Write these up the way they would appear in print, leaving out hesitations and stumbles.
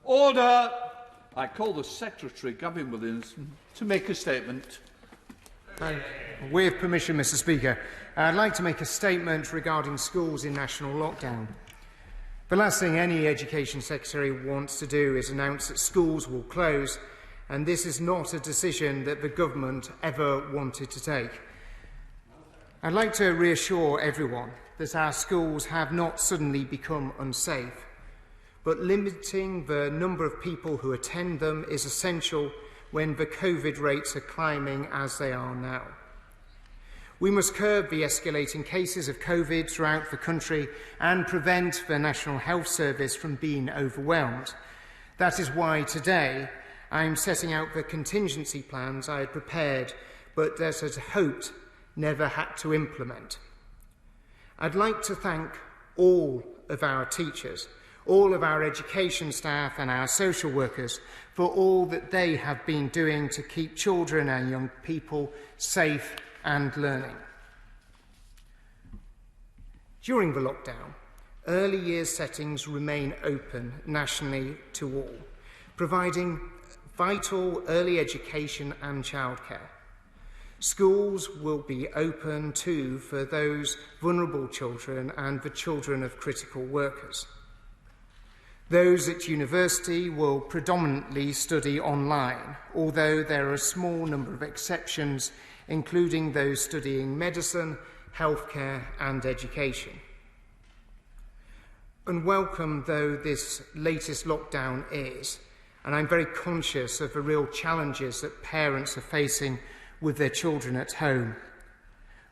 Order! I call the Secretary, Gavin Williamson, to make a statement. With permission, Mr. Speaker, I'd like to make a statement regarding schools in national lockdown. The last thing any Education Secretary wants to do is announce that schools will close, and this is not a decision that the government ever wanted to take. I'd like to reassure everyone that our schools have not suddenly become unsafe, but limiting the number of people who attend them is essential when the COVID rates are climbing as they are now. We must curb the escalating cases of COVID throughout the country and prevent the National Health Service from being overwhelmed. That is why today I am setting out the contingency plans I had prepared but that I had hoped never had to implement. I'd like to thank all of our teachers, all of our education staff and our social workers for all that they have been doing to keep children and young people safe and learning. During the lockdown, early years settings remain open nationally to all, providing vital early education and childcare. Schools will be open too for those vulnerable children and the children of critical workers. Those at university will predominantly study online, although there are a small number of exceptions, including those studying medicine, healthcare and education. Unwelcome though this latest lockdown is, and I'm very conscious of the real challenges that parents are facing with their children at home,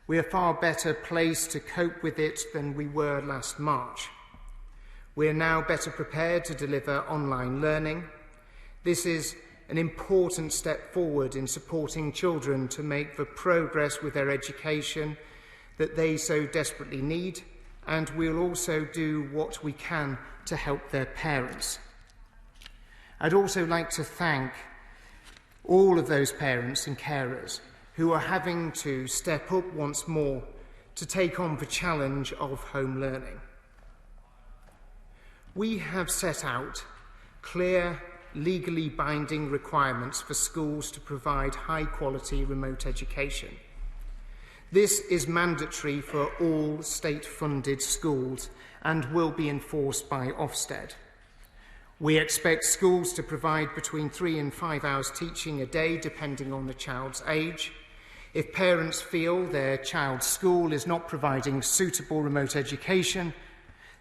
we are far better placed to cope with it than we were last March. We are now better prepared to deliver online learning. This is an important step forward in supporting children to make the progress with their education that they so desperately need, and we'll also do what we can to help their parents. I'd also like to thank all of those parents and carers who are having to step up once more to take on the challenge of home learning. We have set out clear, legally binding requirements for schools to provide high-quality remote education. This is mandatory for all state-funded schools and will be enforced by Ofsted. We expect schools to provide between 3 and 5 hours teaching a day, depending on the child's age. If parents feel their child's school is not providing suitable remote education,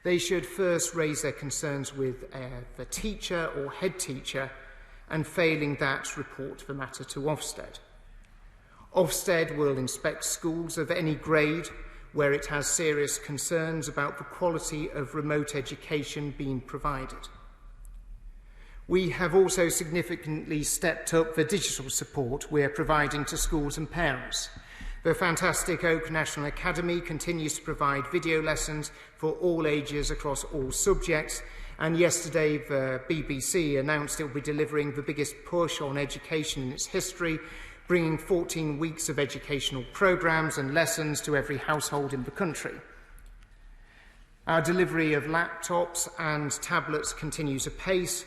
they should first raise their concerns with the teacher or head teacher, and failing that, report the matter to Ofsted. Ofsted will inspect schools of any grade where it has serious concerns about the quality of remote education being provided. We have also significantly stepped up the digital support we are providing to schools and parents. The fantastic Oak National Academy continues to provide video lessons for all ages across all subjects, and yesterday the BBC announced it will be delivering the biggest push on education in its history, bringing 14 weeks of educational programmes and lessons to every household in the country. Our delivery of laptops and tablets continues apace.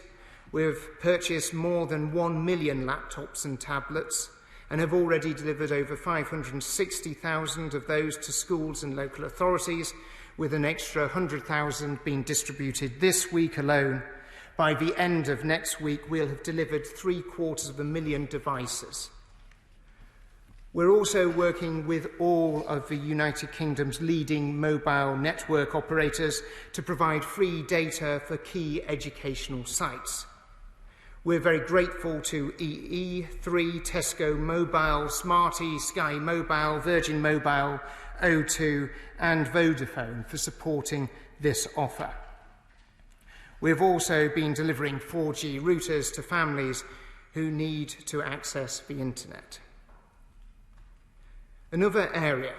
We've purchased more than 1 million laptops and tablets and have already delivered over 560,000 of those to schools and local authorities, with an extra 100,000 being distributed this week alone. By the end of next week, we'll have delivered 750,000 devices. We're also working with all of the United Kingdom's leading mobile network operators to provide free data for key educational sites. We're very grateful to EE, 3, Tesco Mobile, Smarty, Sky Mobile, Virgin Mobile, O2 and Vodafone for supporting this offer. We've also been delivering 4G routers to families who need to access the internet. Another area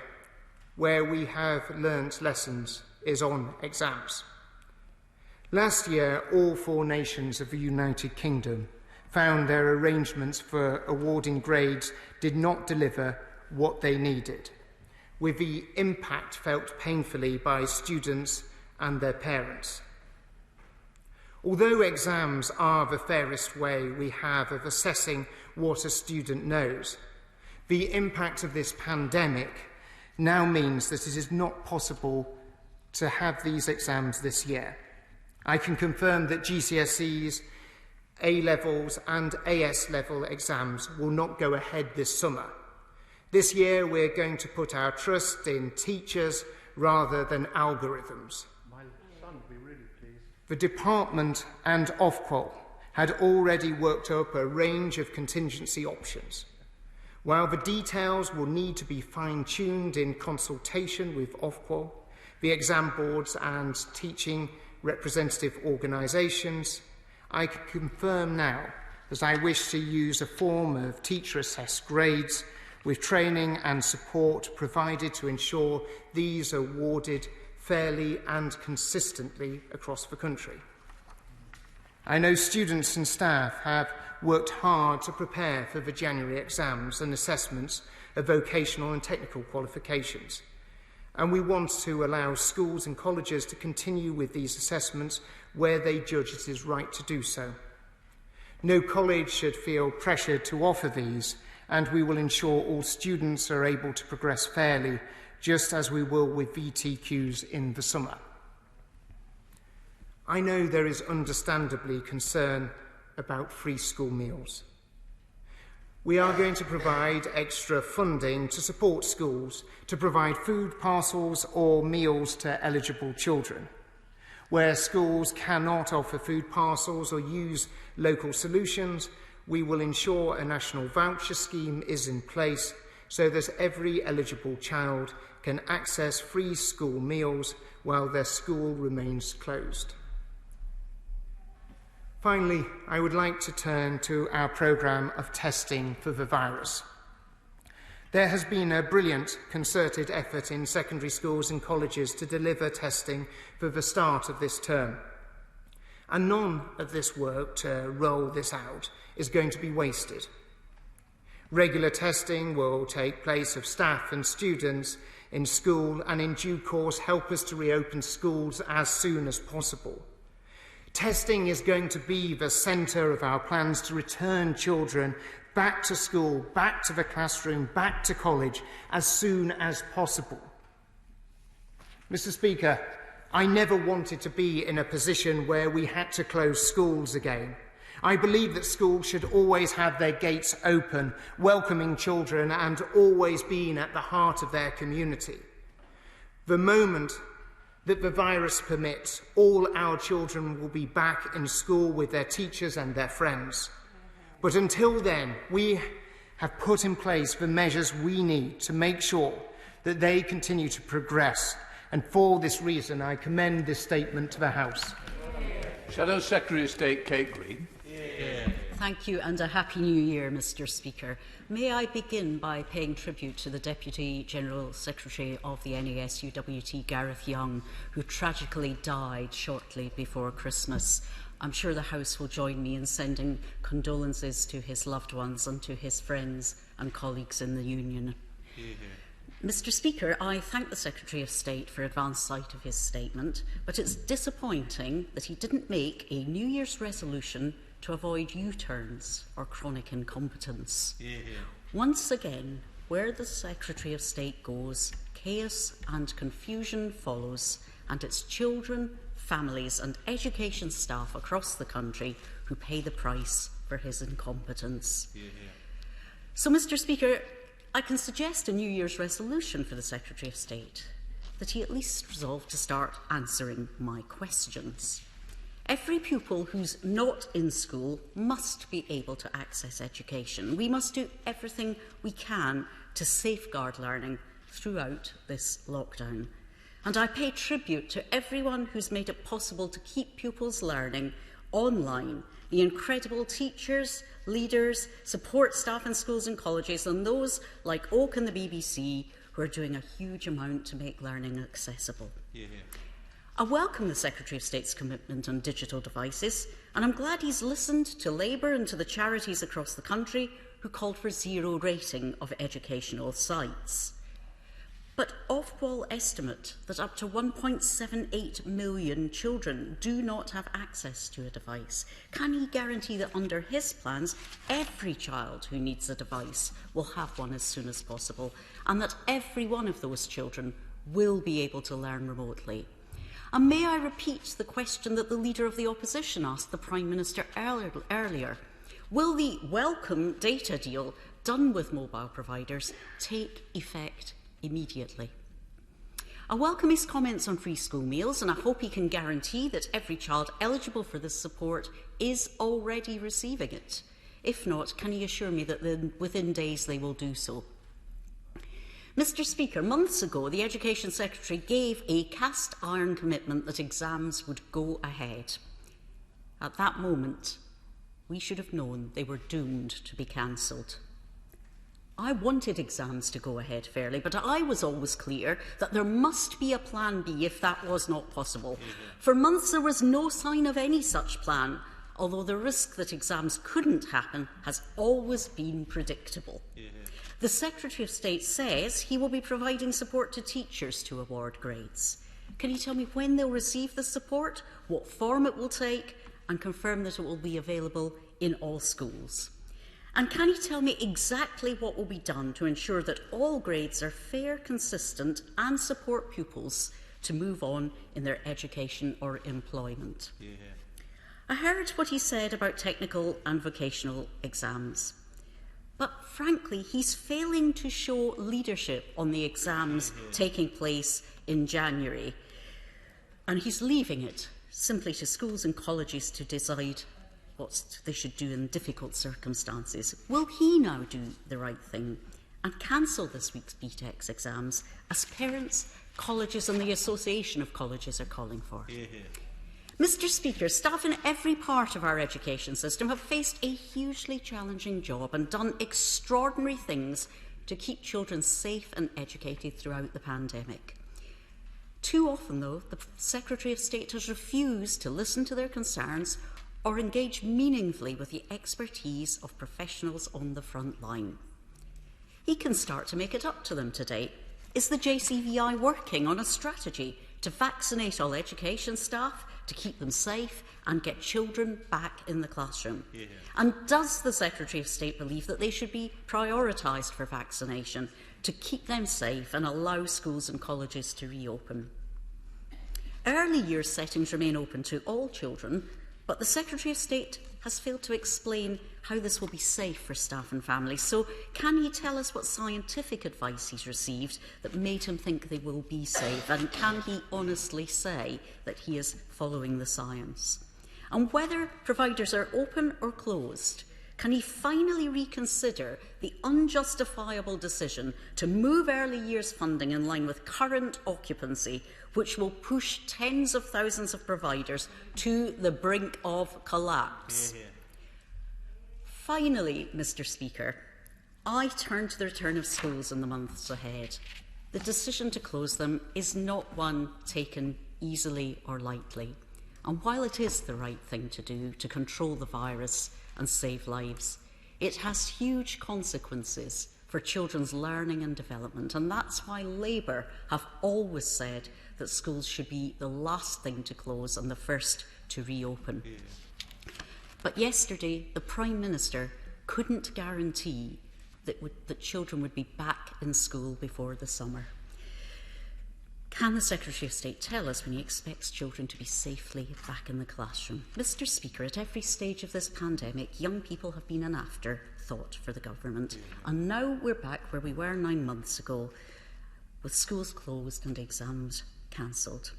where we have learnt lessons is on exams. Last year, all 4 nations of the United Kingdom found their arrangements for awarding grades did not deliver what they needed, with the impact felt painfully by students and their parents. Although exams are the fairest way we have of assessing what a student knows, the impact of this pandemic now means that it is not possible to have these exams this year. I can confirm that GCSEs, A-levels and AS-level exams will not go ahead this summer. This year we're going to put our trust in teachers rather than algorithms. My son would be really pleased. The department and Ofqual had already worked up a range of contingency options. While the details will need to be fine-tuned in consultation with Ofqual, the exam boards and teaching representative organisations, I can confirm now that I wish to use a form of teacher-assessed grades with training and support provided to ensure these are awarded fairly and consistently across the country. I know students and staff have worked hard to prepare for the January exams and assessments of vocational and technical qualifications, and we want to allow schools and colleges to continue with these assessments where they judge it is right to do so. No college should feel pressured to offer these, and we will ensure all students are able to progress fairly, just as we will with VTQs in the summer. I know there is understandably concern about free school meals. We are going to provide extra funding to support schools to provide food parcels or meals to eligible children. Where schools cannot offer food parcels or use local solutions, we will ensure a national voucher scheme is in place so that every eligible child can access free school meals while their school remains closed. Finally, I would like to turn to our programme of testing for the virus. There has been a brilliant concerted effort in secondary schools and colleges to deliver testing for the start of this term. And none of this work to roll this out is going to be wasted. Regular testing will take place of staff and students in school and in due course help us to reopen schools as soon as possible. Testing is going to be the centre of our plans to return children back to school, back to the classroom, back to college as soon as possible. Mr. Speaker, I never wanted to be in a position where we had to close schools again. I believe that schools should always have their gates open, welcoming children and always being at the heart of their community. The moment that the virus permits, all our children will be back in school with their teachers and their friends. But until then, we have put in place the measures we need to make sure that they continue to progress. And for this reason, I commend this statement to the House. Shadow Secretary of State Kate Green. Thank you and a Happy New Year, Mr. Speaker. May I begin by paying tribute to the Deputy General Secretary of the NASUWT, Gareth Young, who tragically died shortly before Christmas. I'm sure the House will join me in sending condolences to his loved ones and to his friends and colleagues in the Union. Mr. Speaker, I thank the Secretary of State for advance sight of his statement, but it's disappointing that he didn't make a New Year's resolution to avoid U-turns or chronic incompetence. Once again, where the Secretary of State goes, chaos and confusion follows, and it's children, families and education staff across the country who pay the price for his incompetence. So, Mr. Speaker, I can suggest a New Year's resolution for the Secretary of State, that he at least resolve to start answering my questions. Every pupil who's not in school must be able to access education. We must do everything we can to safeguard learning throughout this lockdown. And I pay tribute to everyone who's made it possible to keep pupils learning online, the incredible teachers, leaders, support staff in schools and colleges, and those like Oak and the BBC who are doing a huge amount to make learning accessible. I welcome the Secretary of State's commitment on digital devices, and I'm glad he's listened to Labour and to the charities across the country who called for zero rating of educational sites. But Ofwal estimate that up to 1.78 million children do not have access to a device. Can he guarantee that under his plans, every child who needs a device will have one as soon as possible, and that every one of those children will be able to learn remotely? And may I repeat the question that the Leader of the Opposition asked the Prime Minister earlier? Will the welcome data deal done with mobile providers take effect immediately? I welcome his comments on free school meals, and I hope he can guarantee that every child eligible for this support is already receiving it. If not, can he assure me that within days they will do so? Mr. Speaker, months ago, the Education Secretary gave a cast-iron commitment that exams would go ahead. At that moment, we should have known they were doomed to be cancelled. I wanted exams to go ahead fairly, but I was always clear that there must be a plan B if that was not possible. For months, there was no sign of any such plan, although the risk that exams couldn't happen has always been predictable. The Secretary of State says he will be providing support to teachers to award grades. Can he tell me when they'll receive the support, what form it will take, and confirm that it will be available in all schools? And can he tell me exactly what will be done to ensure that all grades are fair, consistent, and support pupils to move on in their education or employment? I heard what he said about technical and vocational exams. But frankly, he's failing to show leadership on the exams taking place in January. And he's leaving it simply to schools and colleges to decide what they should do in difficult circumstances. Will he now do the right thing and cancel this week's BTEC exams, as parents, colleges and the Association of Colleges are calling for? Mr. Speaker, staff in every part of our education system have faced a hugely challenging job and done extraordinary things to keep children safe and educated throughout the pandemic. Too often, though, the Secretary of State has refused to listen to their concerns or engage meaningfully with the expertise of professionals on the front line. He can start to make it up to them today. Is the JCVI working on a strategy to vaccinate all education staff, to keep them safe and get children back in the classroom? And does the Secretary of State believe that they should be prioritised for vaccination to keep them safe and allow schools and colleges to reopen? Early years settings remain open to all children, but the Secretary of State has failed to explain how this will be safe for staff and families. So can he tell us what scientific advice he's received that made him think they will be safe? And can he honestly say that he is following the science? And whether providers are open or closed, can he finally reconsider the unjustifiable decision to move early years funding in line with current occupancy, which will push tens of thousands of providers to the brink of collapse? Finally, Mr. Speaker, I turn to the return of schools in the months ahead. The decision to close them is not one taken easily or lightly. And while it is the right thing to do to control the virus and save lives, it has huge consequences for children's learning and development. And that's why Labour have always said that schools should be the last thing to close and the first to reopen. But yesterday, the Prime Minister couldn't guarantee that children would be back in school before the summer. Can the Secretary of State tell us when he expects children to be safely back in the classroom? Mr. Speaker, at every stage of this pandemic, young people have been an afterthought for the government. And now we're back where we were 9 months ago, with schools closed and exams cancelled.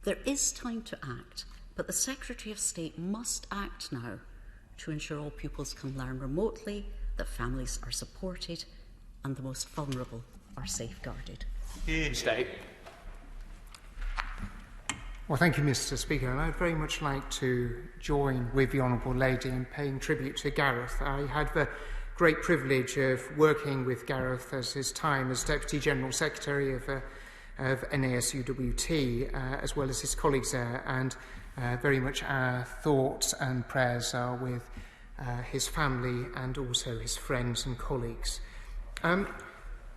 There is time to act, but the Secretary of State must act now to ensure all pupils can learn remotely, that families are supported and the most vulnerable are safeguarded. State. Well, thank you, Mr. Speaker, and I'd very much like to join with the Honourable Lady in paying tribute to Gareth. I had the great privilege of working with Gareth as his time as Deputy General Secretary of NASUWT, as well as his colleagues there, and very much our thoughts and prayers are with his family and also his friends and colleagues.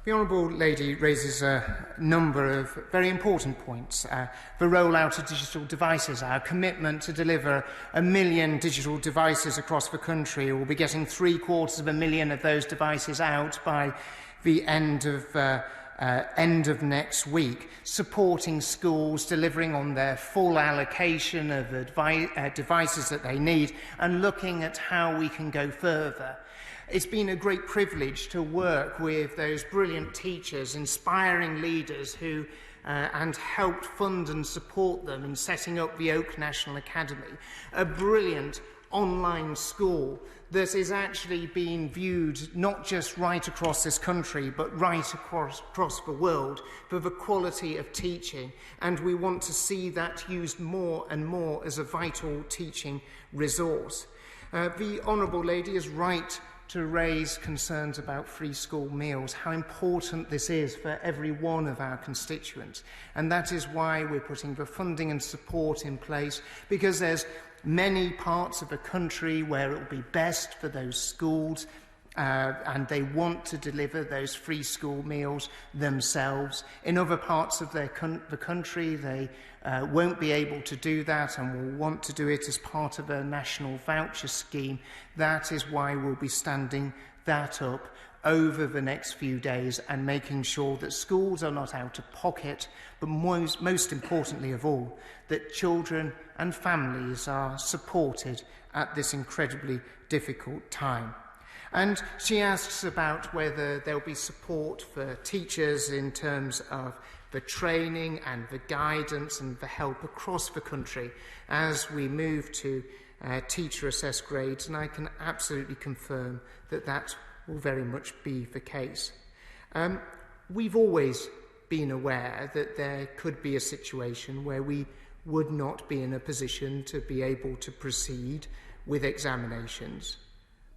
The Honourable Lady raises a number of very important points. The rollout of digital devices, our commitment to deliver 1 million digital devices across the country. We'll be getting 750,000 of those devices out by the end of next week, supporting schools, delivering on their full allocation of devices that they need, and looking at how we can go further. It's been a great privilege to work with those brilliant teachers, inspiring leaders who and helped fund and support them in setting up the Oak National Academy, a brilliant online school that is actually being viewed not just right across this country but right across the world for the quality of teaching, and we want to see that used more and more as a vital teaching resource. The Honourable Lady is right to raise concerns about free school meals, how important this is for every one of our constituents. And that is why we're putting the funding and support in place, because there's many parts of the country where it will be best for those schools and they want to deliver those free school meals themselves. In other parts of the country, they won't be able to do that and will want to do it as part of a national voucher scheme. That is why we'll be standing that up over the next few days and making sure that schools are not out of pocket, but most importantly of all, that children and families are supported at this incredibly difficult time. And she asks about whether there'll be support for teachers in terms of the training and the guidance and the help across the country as we move to teacher-assessed grades, and I can absolutely confirm that that will very much be the case. We've always been aware that there could be a situation where we would not be in a position to be able to proceed with examinations.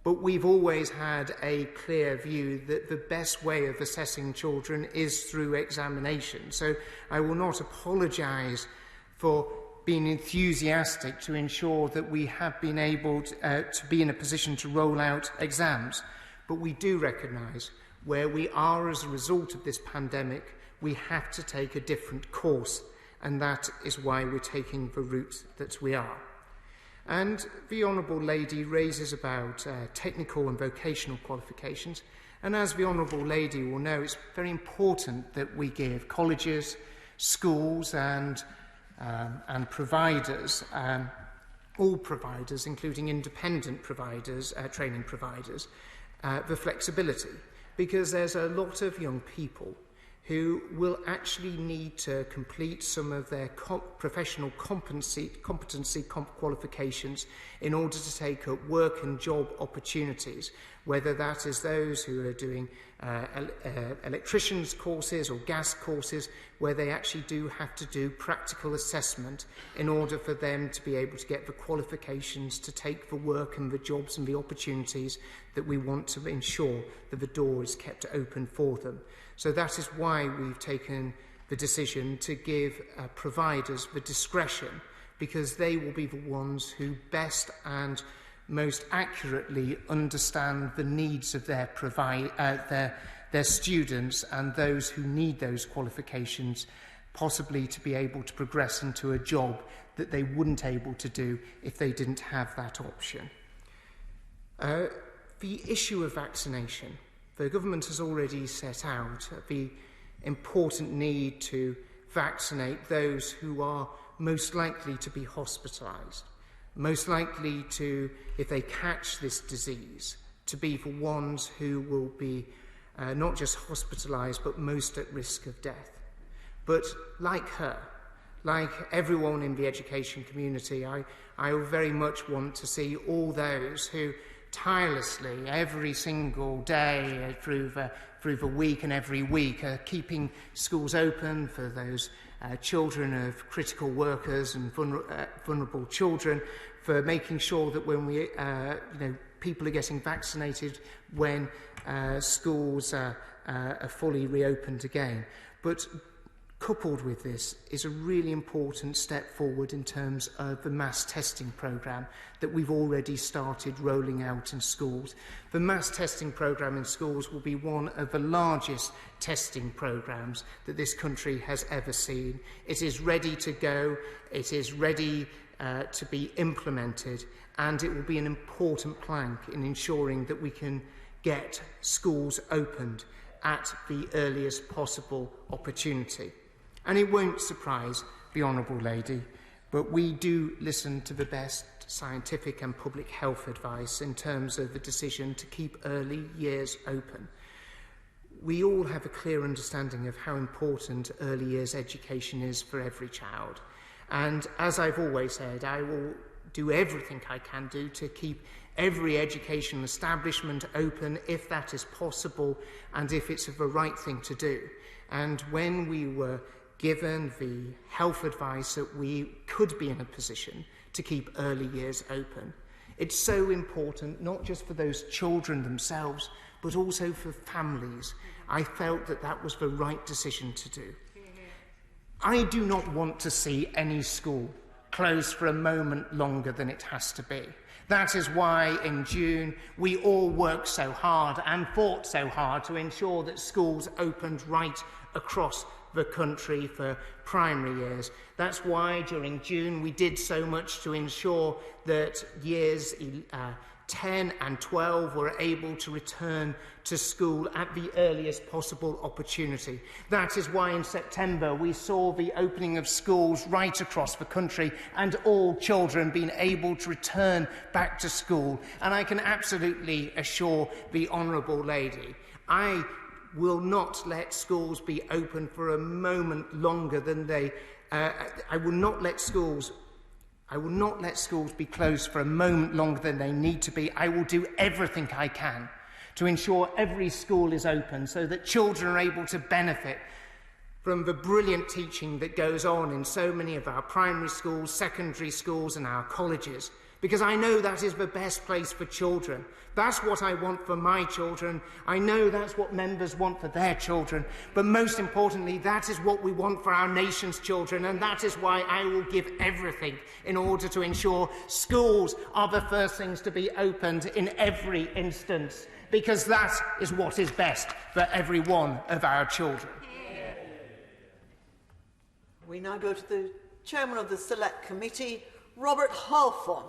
But we've always had a clear view that the best way of assessing children is through examination. So I will not apologise for being enthusiastic to ensure that we have been able to be in a position to roll out exams. But we do recognise where we are as a result of this pandemic, we have to take a different course, and that is why we're taking the route that we are. And the Honourable Lady raises about technical and vocational qualifications. And as the Honourable Lady will know, it's very important that we give colleges, schools and providers, all providers, including independent providers, training providers, the flexibility. Because there's a lot of young people who will actually need to complete some of their professional competency qualifications in order to take up work and job opportunities, whether that is those who are doing electricians courses or gas courses, where they actually do have to do practical assessment in order for them to be able to get the qualifications to take the work and the jobs and the opportunities that we want to ensure that the door is kept open for them. So that is why we've taken the decision to give providers the discretion, because they will be the ones who best and most accurately understand the needs of their students and those who need those qualifications, possibly to be able to progress into a job that they wouldn't able to do if they didn't have that option. The issue of vaccination. The government has already set out the important need to vaccinate those who are most likely to be hospitalised, most likely to, if they catch this disease, to be the ones who will be not just hospitalised but most at risk of death. But like her, like everyone in the education community, I very much want to see all those who tirelessly every single day through the week and every week keeping schools open for those children of critical workers and vulnerable children, for making sure that when we people are getting vaccinated when schools are fully reopened again. But coupled with this is a really important step forward in terms of the mass testing programme that we've already started rolling out in schools. The mass testing programme in schools will be one of the largest testing programmes that this country has ever seen. It is ready to go, it is ready to be implemented, and it will be an important plank in ensuring that we can get schools opened at the earliest possible opportunity. And it won't surprise the Honourable Lady, but we do listen to the best scientific and public health advice in terms of the decision to keep early years open. We all have a clear understanding of how important early years education is for every child. And as I've always said, I will do everything I can do to keep every educational establishment open if that is possible and if it's the right thing to do. And when we were given the health advice that we could be in a position to keep early years open, it's so important, not just for those children themselves, but also for families. I felt that that was the right decision to do. I do not want to see any school closed for a moment longer than it has to be. That is why in June we all worked so hard and fought so hard to ensure that schools opened right across the country for primary years. That's why during June we did so much to ensure that years 10 and 12 were able to return to school at the earliest possible opportunity. That is why in September we saw the opening of schools right across the country and all children being able to return back to school. And I can absolutely assure the Honourable Lady, I will not let schools be open for a moment longer than they... I will not let schools be closed for a moment longer than they need to be. I will do everything I can to ensure every school is open so that children are able to benefit from the brilliant teaching that goes on in so many of our primary schools, secondary schools and our colleges. Because I know that is the best place for children. That's what I want for my children. I know that's what members want for their children. But most importantly, that is what we want for our nation's children. And that is why I will give everything in order to ensure schools are the first things to be opened in every instance. Because that is what is best for every one of our children. We now go to the Chairman of the Select Committee, Robert Halfon.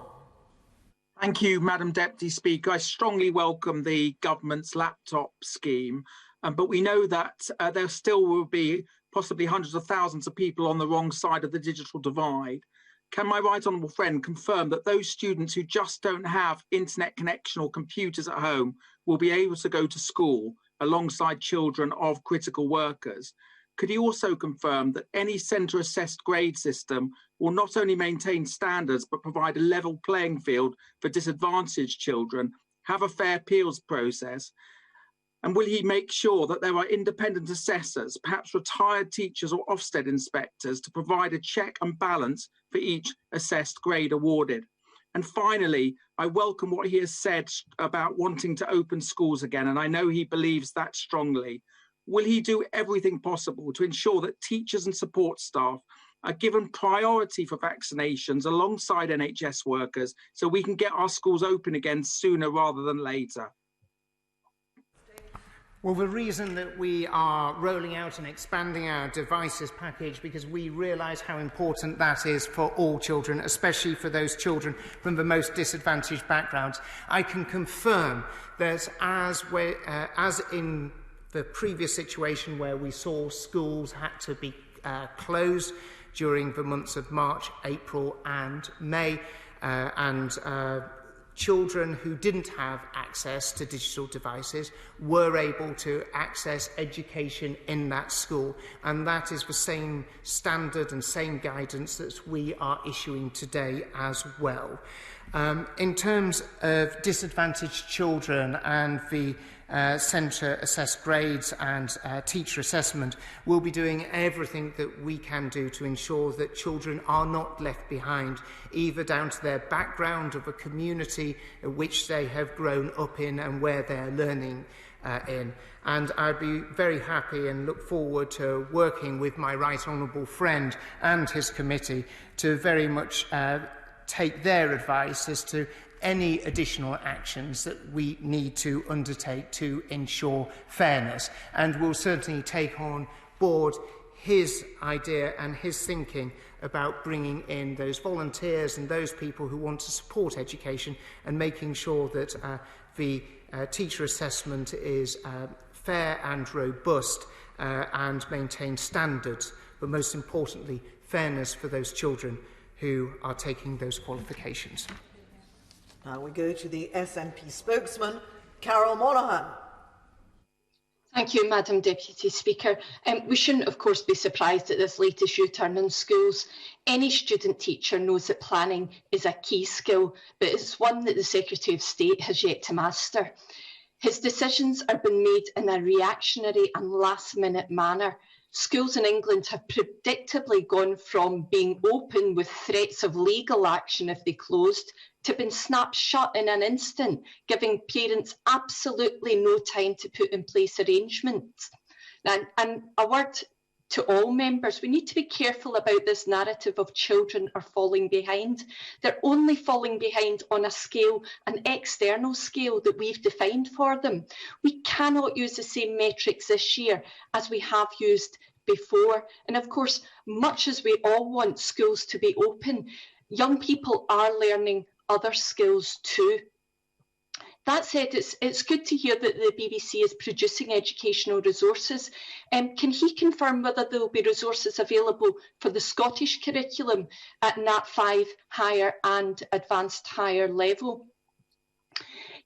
Thank you, Madam Deputy Speaker. I strongly welcome the government's laptop scheme, but we know that there still will be possibly hundreds of thousands of people on the wrong side of the digital divide. Can my right honourable friend confirm that those students who just don't have internet connection or computers at home will be able to go to school alongside children of critical workers? Could he also confirm that any centre-assessed grade system will not only maintain standards but provide a level playing field for disadvantaged children, have a fair appeals process, and will he make sure that there are independent assessors, perhaps retired teachers or Ofsted inspectors, to provide a check and balance for each assessed grade awarded? And finally, I welcome what he has said about wanting to open schools again, and I know he believes that strongly. Will he do everything possible to ensure that teachers and support staff are given priority for vaccinations alongside NHS workers so we can get our schools open again sooner rather than later? Well, the reason that we are rolling out and expanding our devices package, because we realise how important that is for all children, especially for those children from the most disadvantaged backgrounds. I can confirm that as in the previous situation where we saw schools had to be closed during the months of March, April and May, children who didn't have access to digital devices were able to access education in that school, and that is the same standard and same guidance that we are issuing today as well. In terms of disadvantaged children and the centre assessed grades and teacher assessment, we'll be doing everything that we can do to ensure that children are not left behind, either down to their background of a community which they have grown up in and where they're learning. in. And I'd be very happy and look forward to working with my right honourable friend and his committee to very much take their advice as to any additional actions that we need to undertake to ensure fairness. And we'll certainly take on board his idea and his thinking about bringing in those volunteers and those people who want to support education and making sure that the teacher assessment is fair and robust and maintain standards, but most importantly, fairness for those children who are taking those qualifications. Now we go to the SNP spokesman, Carol Monaghan. Thank you, Madam Deputy Speaker. We shouldn't, of course, be surprised at this latest U-turn in schools. Any student teacher knows that planning is a key skill, but it's one that the Secretary of State has yet to master. His decisions are being made in a reactionary and last-minute manner. Schools in England have predictably gone from being open with threats of legal action if they closed to being snapped shut in an instant, giving parents absolutely no time to put in place arrangements. And a word to all members, we need to be careful about this narrative of children are falling behind. They're only falling behind on a scale, an external scale that we've defined for them. We cannot use the same metrics this year as we have used before. And of course, much as we all want schools to be open, young people are learning other skills too. That said, it's good to hear that the BBC is producing educational resources. Can he confirm whether there will be resources available for the Scottish curriculum at Nat 5 higher and advanced higher level?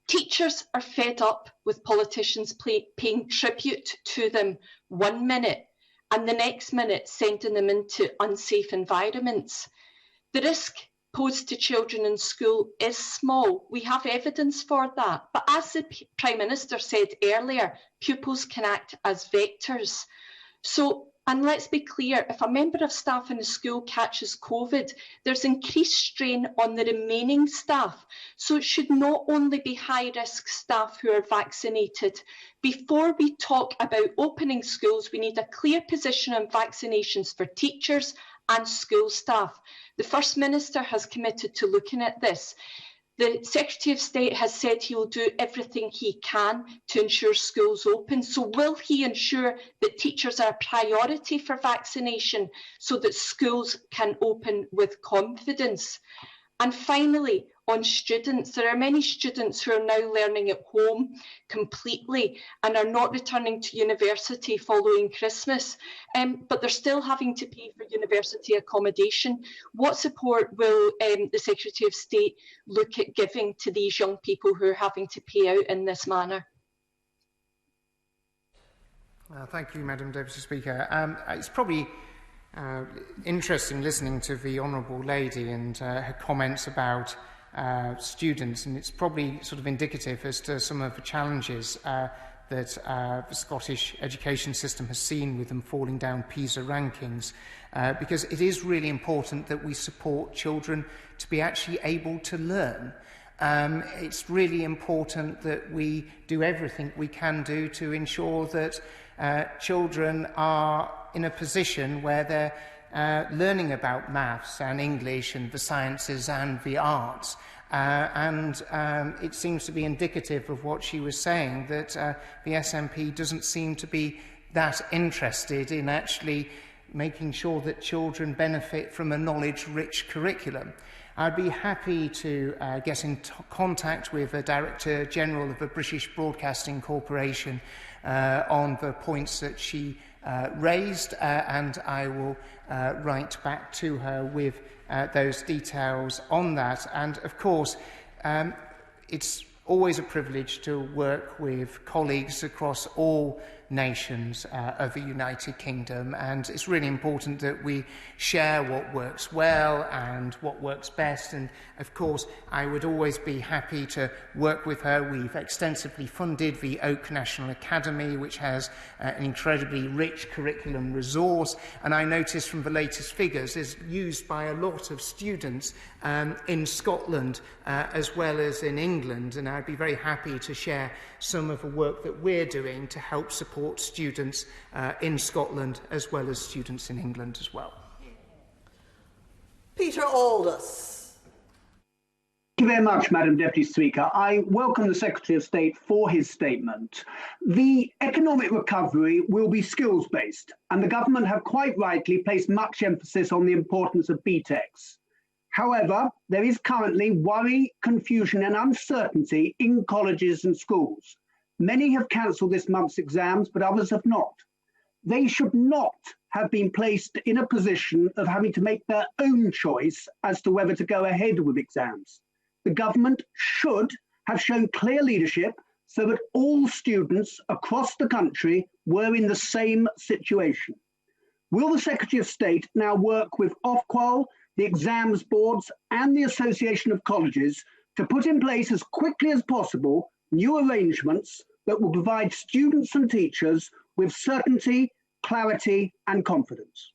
Teachers are fed up with politicians paying tribute to them 1 minute and the next minute sending them into unsafe environments. The risk posed to children in school is small. We have evidence for that. But as the Prime Minister said earlier, pupils can act as vectors. So, and let's be clear, if a member of staff in a school catches COVID, there's increased strain on the remaining staff. So it should not only be high-risk staff who are vaccinated. Before we talk about opening schools, we need a clear position on vaccinations for teachers and school staff. The First Minister has committed to looking at this. The Secretary of State has said he will do everything he can to ensure schools open. So will he ensure that teachers are a priority for vaccination so that schools can open with confidence? And finally, on students, there are many students who are now learning at home completely and are not returning to university following Christmas, but they're still having to pay for university accommodation. What support will the Secretary of State look at giving to these young people who are having to pay out in this manner? Thank you, Madam Deputy Speaker. It's probably interesting listening to the Honourable Lady and her comments about students, and it's probably sort of indicative as to some of the challenges that the Scottish education system has seen with them falling down PISA rankings, because it is really important that we support children to be actually able to learn. It's really important that we do everything we can do to ensure that children are in a position where they're learning about maths and English and the sciences and the arts. And it seems to be indicative of what she was saying, that the SNP doesn't seem to be that interested in actually making sure that children benefit from a knowledge-rich curriculum. I'd be happy to get in contact with the Director General of the British Broadcasting Corporation on the points that she raised, and I will write back to her with those details on that. And of course, it's always a privilege to work with colleagues across all nations of the United Kingdom, and it's really important that we share what works well and what works best. And of course, I would always be happy to work with her. We've extensively funded the Oak National Academy, which has an incredibly rich curriculum resource, and I noticed from the latest figures is used by a lot of students in Scotland as well as in England, and I'd be very happy to share some of the work that we're doing to help support students in Scotland as well as students in England as well. Peter Aldous. Thank you very much, Madam Deputy Speaker. I welcome the Secretary of State for his statement. The economic recovery will be skills-based, and the government have quite rightly placed much emphasis on the importance of BTECs. However, there is currently worry, confusion and uncertainty in colleges and schools. Many have cancelled this month's exams, but others have not. They should not have been placed in a position of having to make their own choice as to whether to go ahead with exams. The government should have shown clear leadership so that all students across the country were in the same situation. Will the Secretary of State now work with Ofqual, the exams boards and the Association of Colleges to put in place as quickly as possible new arrangements that will provide students and teachers with certainty, clarity and confidence?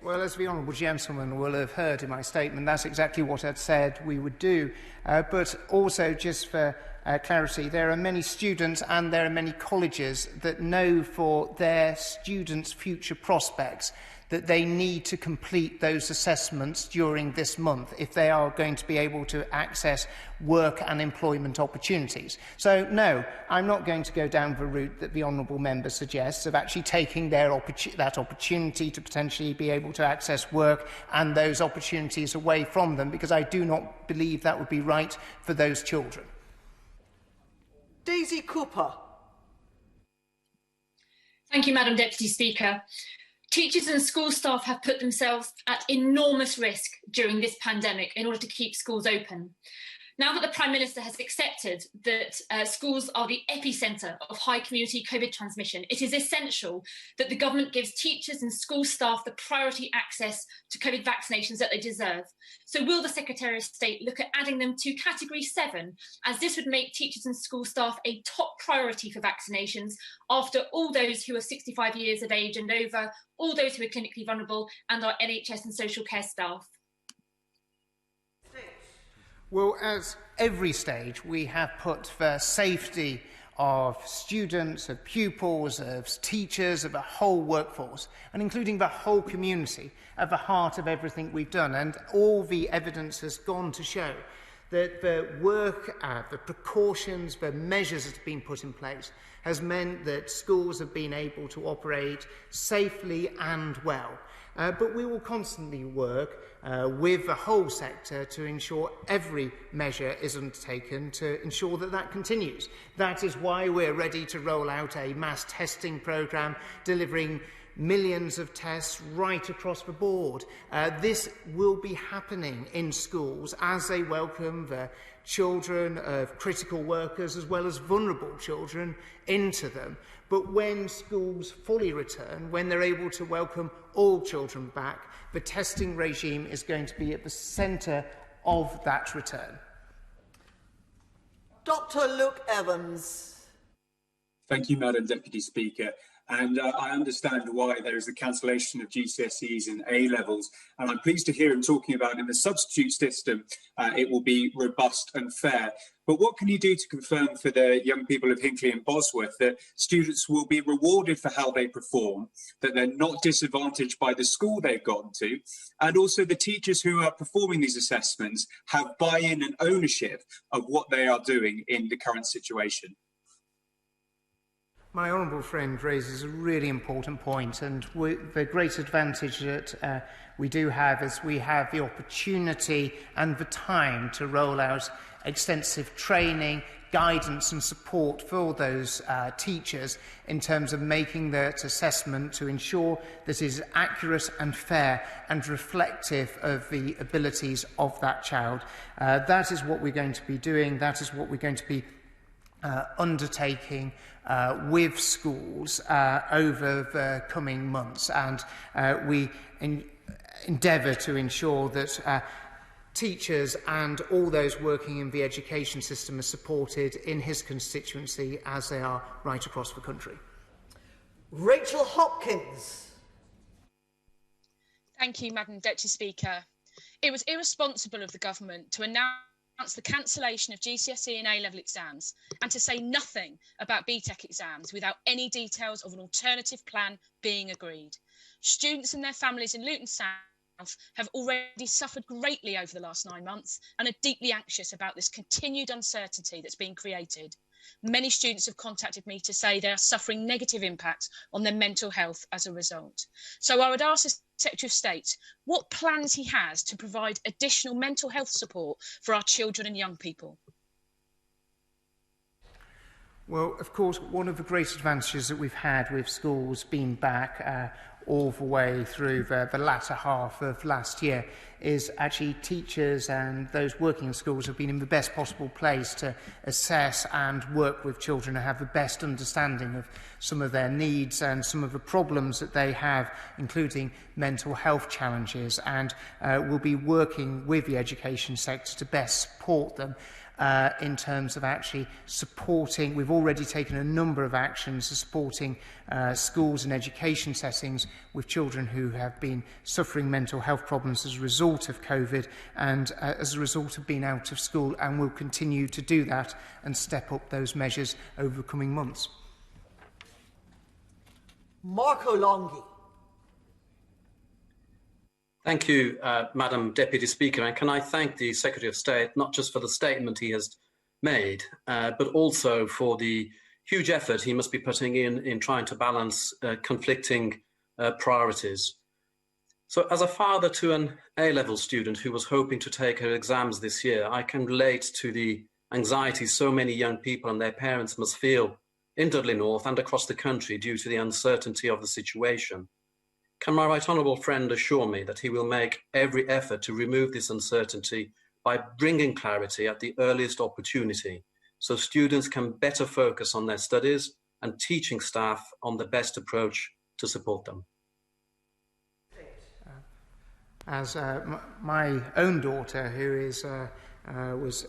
Well, as the Honourable Gentleman will have heard in my statement, that's exactly what I'd said we would do. But also, just for clarity, there are many students and there are many colleges that know for their students' future prospects that they need to complete those assessments during this month if they are going to be able to access work and employment opportunities. So, no, I'm not going to go down the route that the Honourable Member suggests of actually taking that opportunity to potentially be able to access work and those opportunities away from them, because I do not believe that would be right for those children. Daisy Cooper. Thank you, Madam Deputy Speaker. Teachers and school staff have put themselves at enormous risk during this pandemic in order to keep schools open. Now that the Prime Minister has accepted that schools are the epicentre of high community COVID transmission, it is essential that the government gives teachers and school staff the priority access to COVID vaccinations that they deserve. So will the Secretary of State look at adding them to Category 7, as this would make teachers and school staff a top priority for vaccinations after all those who are 65 years of age and over, all those who are clinically vulnerable and our NHS and social care staff? Well, as every stage, we have put the safety of students, of pupils, of teachers, of the whole workforce, and including the whole community, at the heart of everything we've done. And all the evidence has gone to show that the work, the precautions, the measures that have been put in place has meant that schools have been able to operate safely and well. But we will constantly work with the whole sector to ensure every measure is undertaken to ensure that that continues. That is why we're ready to roll out a mass testing programme, delivering millions of tests right across the board. This will be happening in schools as they welcome the children of critical workers as well as vulnerable children into them. But when schools fully return, when they're able to welcome all children back, the testing regime is going to be at the centre of that return. Dr. Luke Evans. Thank you, Madam Deputy Speaker. And I understand why there is a cancellation of GCSEs and A-levels. And I'm pleased to hear him talking about in the substitute system, it will be robust and fair. But what can you do to confirm for the young people of Hinckley and Bosworth that students will be rewarded for how they perform, that they're not disadvantaged by the school they've gone to, and also the teachers who are performing these assessments have buy-in and ownership of what they are doing in the current situation? My honourable friend raises a really important point, and the great advantage that we do have is we have the opportunity and the time to roll out extensive training, guidance and support for those teachers in terms of making that assessment to ensure that it is accurate and fair and reflective of the abilities of that child. That is what we're going to be doing. That is what we're going to be undertaking with schools over the coming months, and we endeavour to ensure that teachers and all those working in the education system are supported in his constituency as they are right across the country. Rachel Hopkins. Thank you, Madam Deputy Speaker. It was irresponsible of the government to announce the cancellation of GCSE and A-level exams, and to say nothing about BTEC exams without any details of an alternative plan being agreed. Students and their families in Luton South have already suffered greatly over the last 9 months and are deeply anxious about this continued uncertainty that's being created. Many students have contacted me to say they are suffering negative impacts on their mental health as a result. So I would ask the Secretary of State what plans he has to provide additional mental health support for our children and young people. Well, of course, one of the great advantages that we've had with schools being back all the way through the latter half of last year is actually teachers and those working in schools have been in the best possible place to assess and work with children and have the best understanding of some of their needs and some of the problems that they have, including mental health challenges, and we'll be working with the education sector to best support them in terms of actually supporting. We've already taken a number of actions to supporting schools and education settings with children who have been suffering mental health problems as a result of COVID and as a result of being out of school, and we'll continue to do that and step up those measures over the coming months. Marco Longhi. Thank you, Madam Deputy Speaker, and can I thank the Secretary of State not just for the statement he has made, but also for the huge effort he must be putting in trying to balance conflicting priorities. So as a father to an A-level student who was hoping to take her exams this year, I can relate to the anxiety so many young people and their parents must feel in Dudley North and across the country due to the uncertainty of the situation. Can my right honourable friend assure me that he will make every effort to remove this uncertainty by bringing clarity at the earliest opportunity so students can better focus on their studies and teaching staff on the best approach to support them? As my own daughter, who is was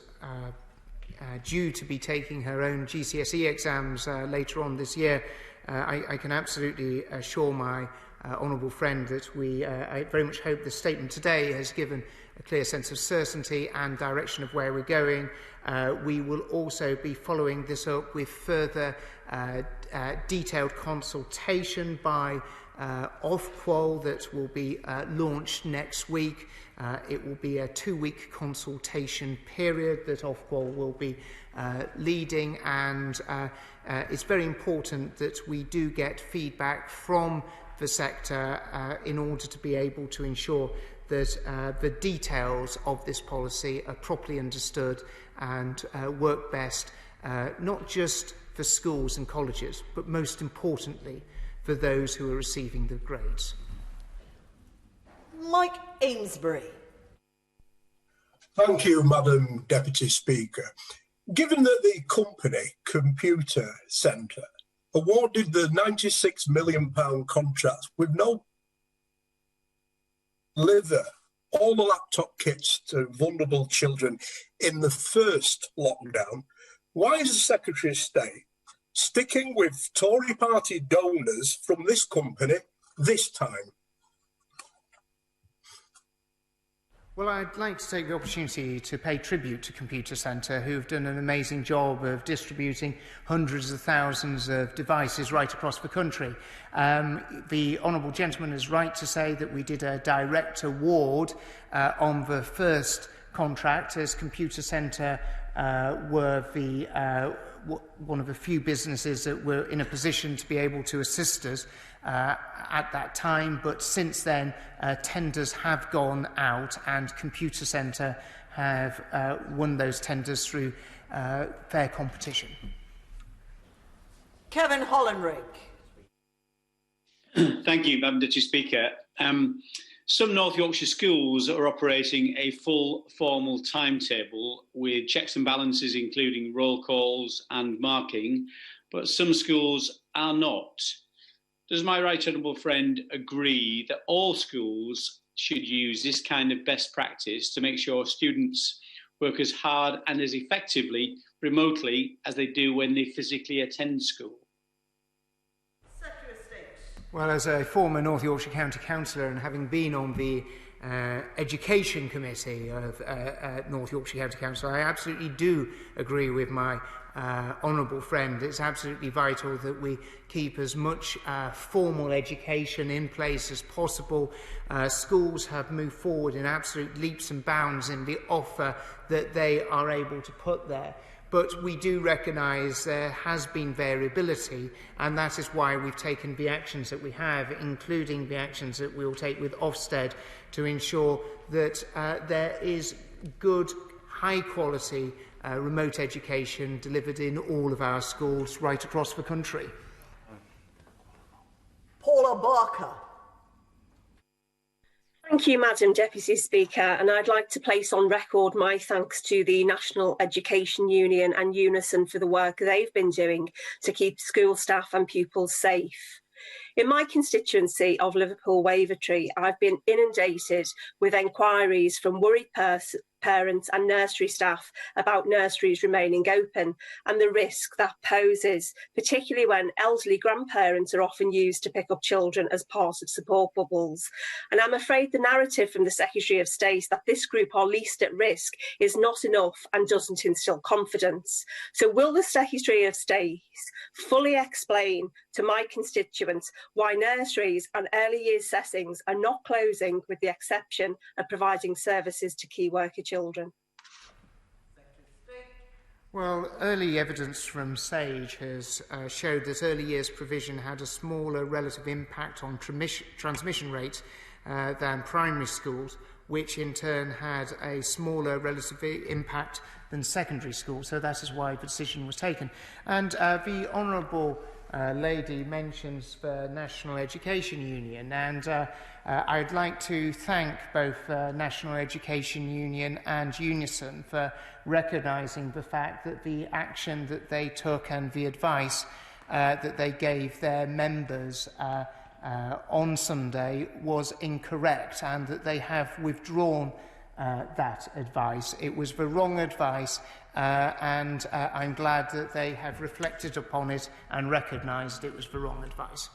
due to be taking her own GCSE exams later on this year, I can absolutely assure my honourable friend that I very much hope the statement today has given a clear sense of certainty and direction of where we're going. We will also be following this up with further detailed consultation by Ofqual that will be launched next week. It will be a 2-week consultation period that Ofqual will be leading, and it's very important that we do get feedback from the sector in order to be able to ensure that the details of this policy are properly understood and work best, not just for schools and colleges, but most importantly for those who are receiving the grades. Mike Amesbury. Thank you, Madam Deputy Speaker. Given that the company Computer Centre awarded the £96 million contract with no deliver all the laptop kits to vulnerable children in the first lockdown, why is the Secretary of State sticking with Tory party donors from this company this time? Well, I'd like to take the opportunity to pay tribute to Computer Centre, who have done an amazing job of distributing hundreds of thousands of devices right across the country. The Honourable Gentleman is right to say that we did a direct award on the first contract, as Computer Centre were one of the few businesses that were in a position to be able to assist us at that time, but since then tenders have gone out and Computer Centre have won those tenders through fair competition. Kevin Hollenrigg. Thank you, Madam Deputy Speaker. Some North Yorkshire schools are operating a full formal timetable with checks and balances, including roll calls and marking, but some schools are not. Does my right honourable friend agree that all schools should use this kind of best practice to make sure students work as hard and as effectively remotely as they do when they physically attend school? Well, as a former North Yorkshire County Councillor and having been on the Education Committee of North Yorkshire County Council, I absolutely do agree with my honourable friend. It's absolutely vital that we keep as much formal education in place as possible. Schools have moved forward in absolute leaps and bounds in the offer that they are able to put there. But we do recognise there has been variability, and that is why we've taken the actions that we have, including the actions that we will take with Ofsted to ensure that there is good, high-quality remote education delivered in all of our schools right across the country. Paula Barker. Thank you, Madam Deputy Speaker, and I'd like to place on record my thanks to the National Education Union and Unison for the work they've been doing to keep school staff and pupils safe. In my constituency of Liverpool Wavertree, I've been inundated with enquiries from worried parents and nursery staff about nurseries remaining open and the risk that poses, particularly when elderly grandparents are often used to pick up children as part of support bubbles. And I'm afraid the narrative from the Secretary of State that this group are least at risk is not enough and doesn't instil confidence. So will the Secretary of State fully explain to my constituents why nurseries and early years settings are not closing, with the exception of providing services to key worker children? Well, early evidence from SAGE has showed that early years provision had a smaller relative impact on transmission rate than primary schools, which in turn had a smaller relative impact than secondary schools. So that is why the decision was taken. And the Honourable lady mentions the National Education Union, and I'd like to thank both National Education Union and Unison for recognising the fact that the action that they took and the advice that they gave their members on Sunday was incorrect, and that they have withdrawn that advice. It was the wrong advice, and I'm glad that they have reflected upon it and recognised it was the wrong advice.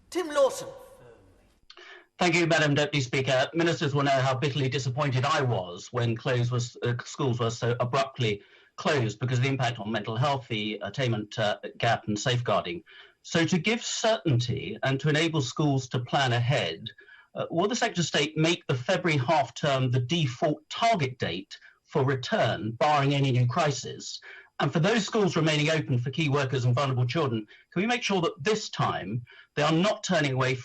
Tim Lawson. Thank you, Madam Deputy Speaker. Ministers will know how bitterly disappointed I was when schools were so abruptly closed because of the impact on mental health, the attainment gap and safeguarding. So to give certainty and to enable schools to plan ahead, will the Secretary of State make the February half-term the default target date for return, barring any new crisis? And for those schools remaining open for key workers and vulnerable children, can we make sure that this time they are not turning away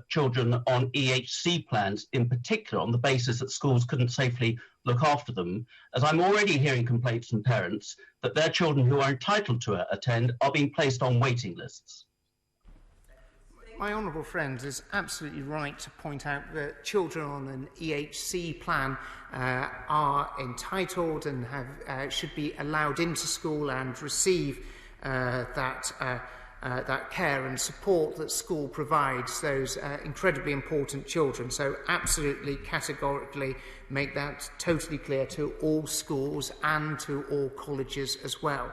children on EHC plans, in particular on the basis that schools couldn't safely look after them, as I'm already hearing complaints from parents that their children who are entitled to attend are being placed on waiting lists? My honourable friend is absolutely right to point out that children on an EHC plan are entitled and should be allowed into school and receive that care and support that school provides those incredibly important children. So absolutely, categorically make that totally clear to all schools and to all colleges as well.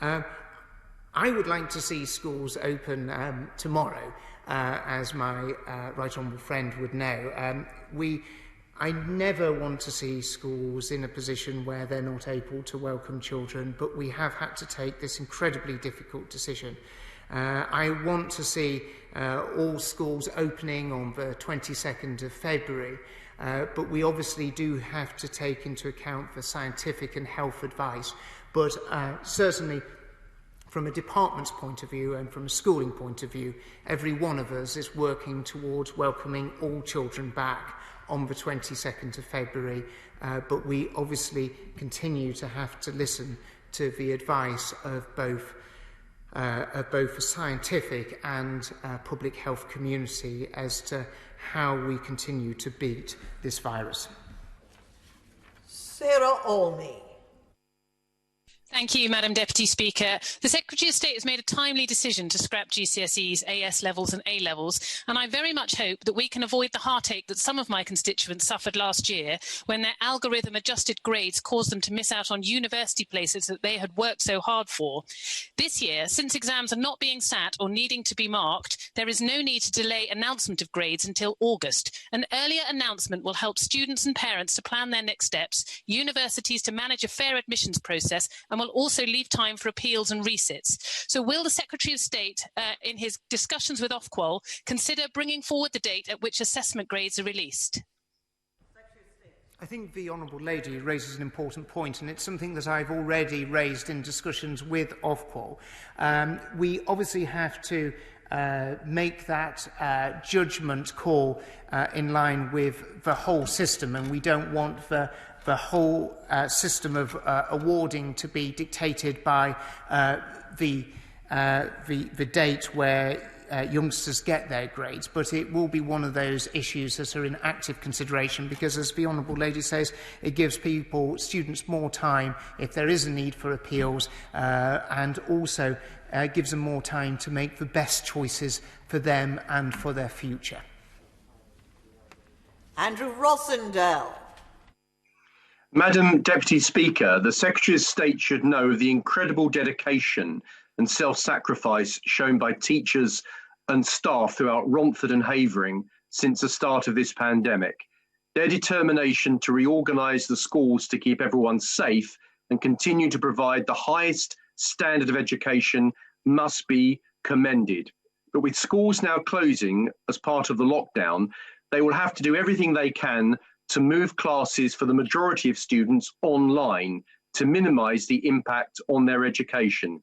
I would like to see schools open tomorrow, as my right honourable friend would know. I never want to see schools in a position where they're not able to welcome children, but we have had to take this incredibly difficult decision. I want to see all schools opening on the 22nd of February, but we obviously do have to take into account the scientific and health advice. But certainly, from a department's point of view and from a schooling point of view, every one of us is working towards welcoming all children back on the 22nd of February, but we obviously continue to have to listen to the advice of both the scientific and public health community as to how we continue to beat this virus. Sarah Olney. Thank you, Madam Deputy Speaker. The Secretary of State has made a timely decision to scrap GCSEs, AS levels and A levels, and I very much hope that we can avoid the heartache that some of my constituents suffered last year when their algorithm-adjusted grades caused them to miss out on university places that they had worked so hard for. This year, since exams are not being sat or needing to be marked, there is no need to delay announcement of grades until August. An earlier announcement will help students and parents to plan their next steps, universities to manage a fair admissions process, and will also leave time for appeals and resits. So will the Secretary of State, in his discussions with Ofqual, consider bringing forward the date at which assessment grades are released? I think the Honourable Lady raises an important point, and it's something that I've already raised in discussions with Ofqual. We obviously have to make that judgment call in line with the whole system, and we don't want the whole system of awarding to be dictated by the date where youngsters get their grades, but it will be one of those issues that are in active consideration because, as the Honourable Lady says, it gives students more time if there is a need for appeals, and also gives them more time to make the best choices for them and for their future. Andrew Rossendale. Madam Deputy Speaker, the Secretary of State should know the incredible dedication and self-sacrifice shown by teachers and staff throughout Romford and Havering since the start of this pandemic. Their determination to reorganise the schools to keep everyone safe and continue to provide the highest standard of education must be commended. But with schools now closing as part of the lockdown, they will have to do everything they can to move classes for the majority of students online to minimise the impact on their education.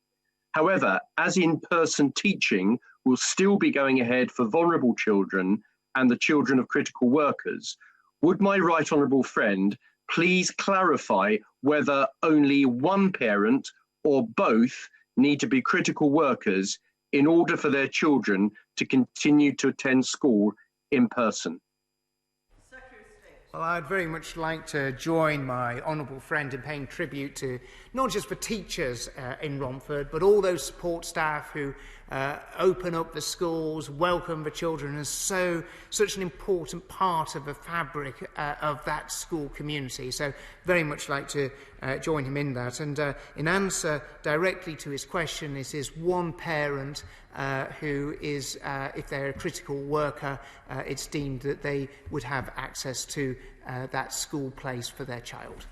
However, as in-person teaching will still be going ahead for vulnerable children and the children of critical workers, would my right honourable friend please clarify whether only one parent or both need to be critical workers in order for their children to continue to attend school in person? Well, I'd very much like to join my honourable friend in paying tribute to not just the teachers in Romford, but all those support staff who open up the schools, welcome the children as such an important part of the fabric of that school community. So very much like to join him in that. And in answer directly to his question, it is one parent who is, if they're a critical worker, it's deemed that they would have access to that school place for their child.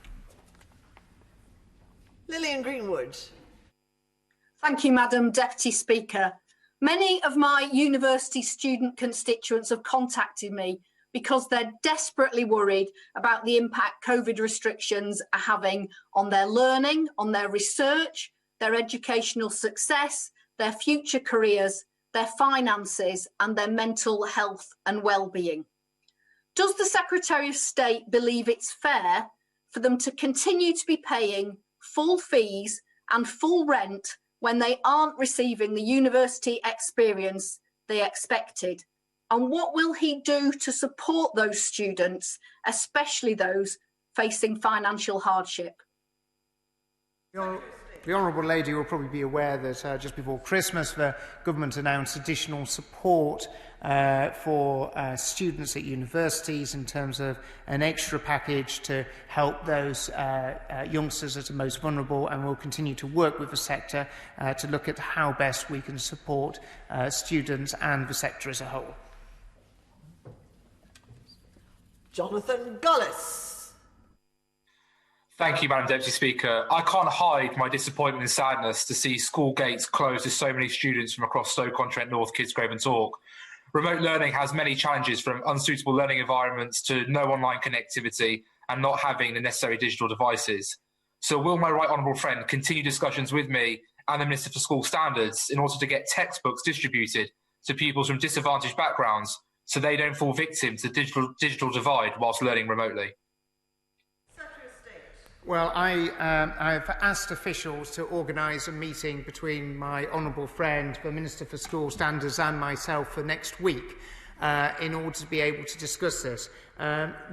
Lillian Greenwood. Thank you, Madam Deputy Speaker. Many of my university student constituents have contacted me because they're desperately worried about the impact COVID restrictions are having on their learning, on their research, their educational success, their future careers, their finances, and their mental health and well-being. Does the Secretary of State believe it's fair for them to continue to be paying full fees and full rent when they aren't receiving the university experience they expected? And what will he do to support those students, especially those facing financial hardship? The Honourable Lady will probably be aware that just before Christmas the government announced additional support for students at universities in terms of an extra package to help those youngsters that are most vulnerable, and we'll continue to work with the sector to look at how best we can support students and the sector as a whole. Jonathan Gullis. Thank you, Madam Deputy Speaker. I can't hide my disappointment and sadness to see school gates closed to so many students from across Stoke-on-Trent North, Kidsgrove and Torque. Remote learning has many challenges, from unsuitable learning environments to no online connectivity and not having the necessary digital devices. So will my right honourable friend continue discussions with me and the Minister for School Standards in order to get textbooks distributed to pupils from disadvantaged backgrounds so they don't fall victim to the digital divide whilst learning remotely? Well, I've asked officials to organise a meeting between my honourable friend, the Minister for School Standards, and myself for next week in order to be able to discuss this.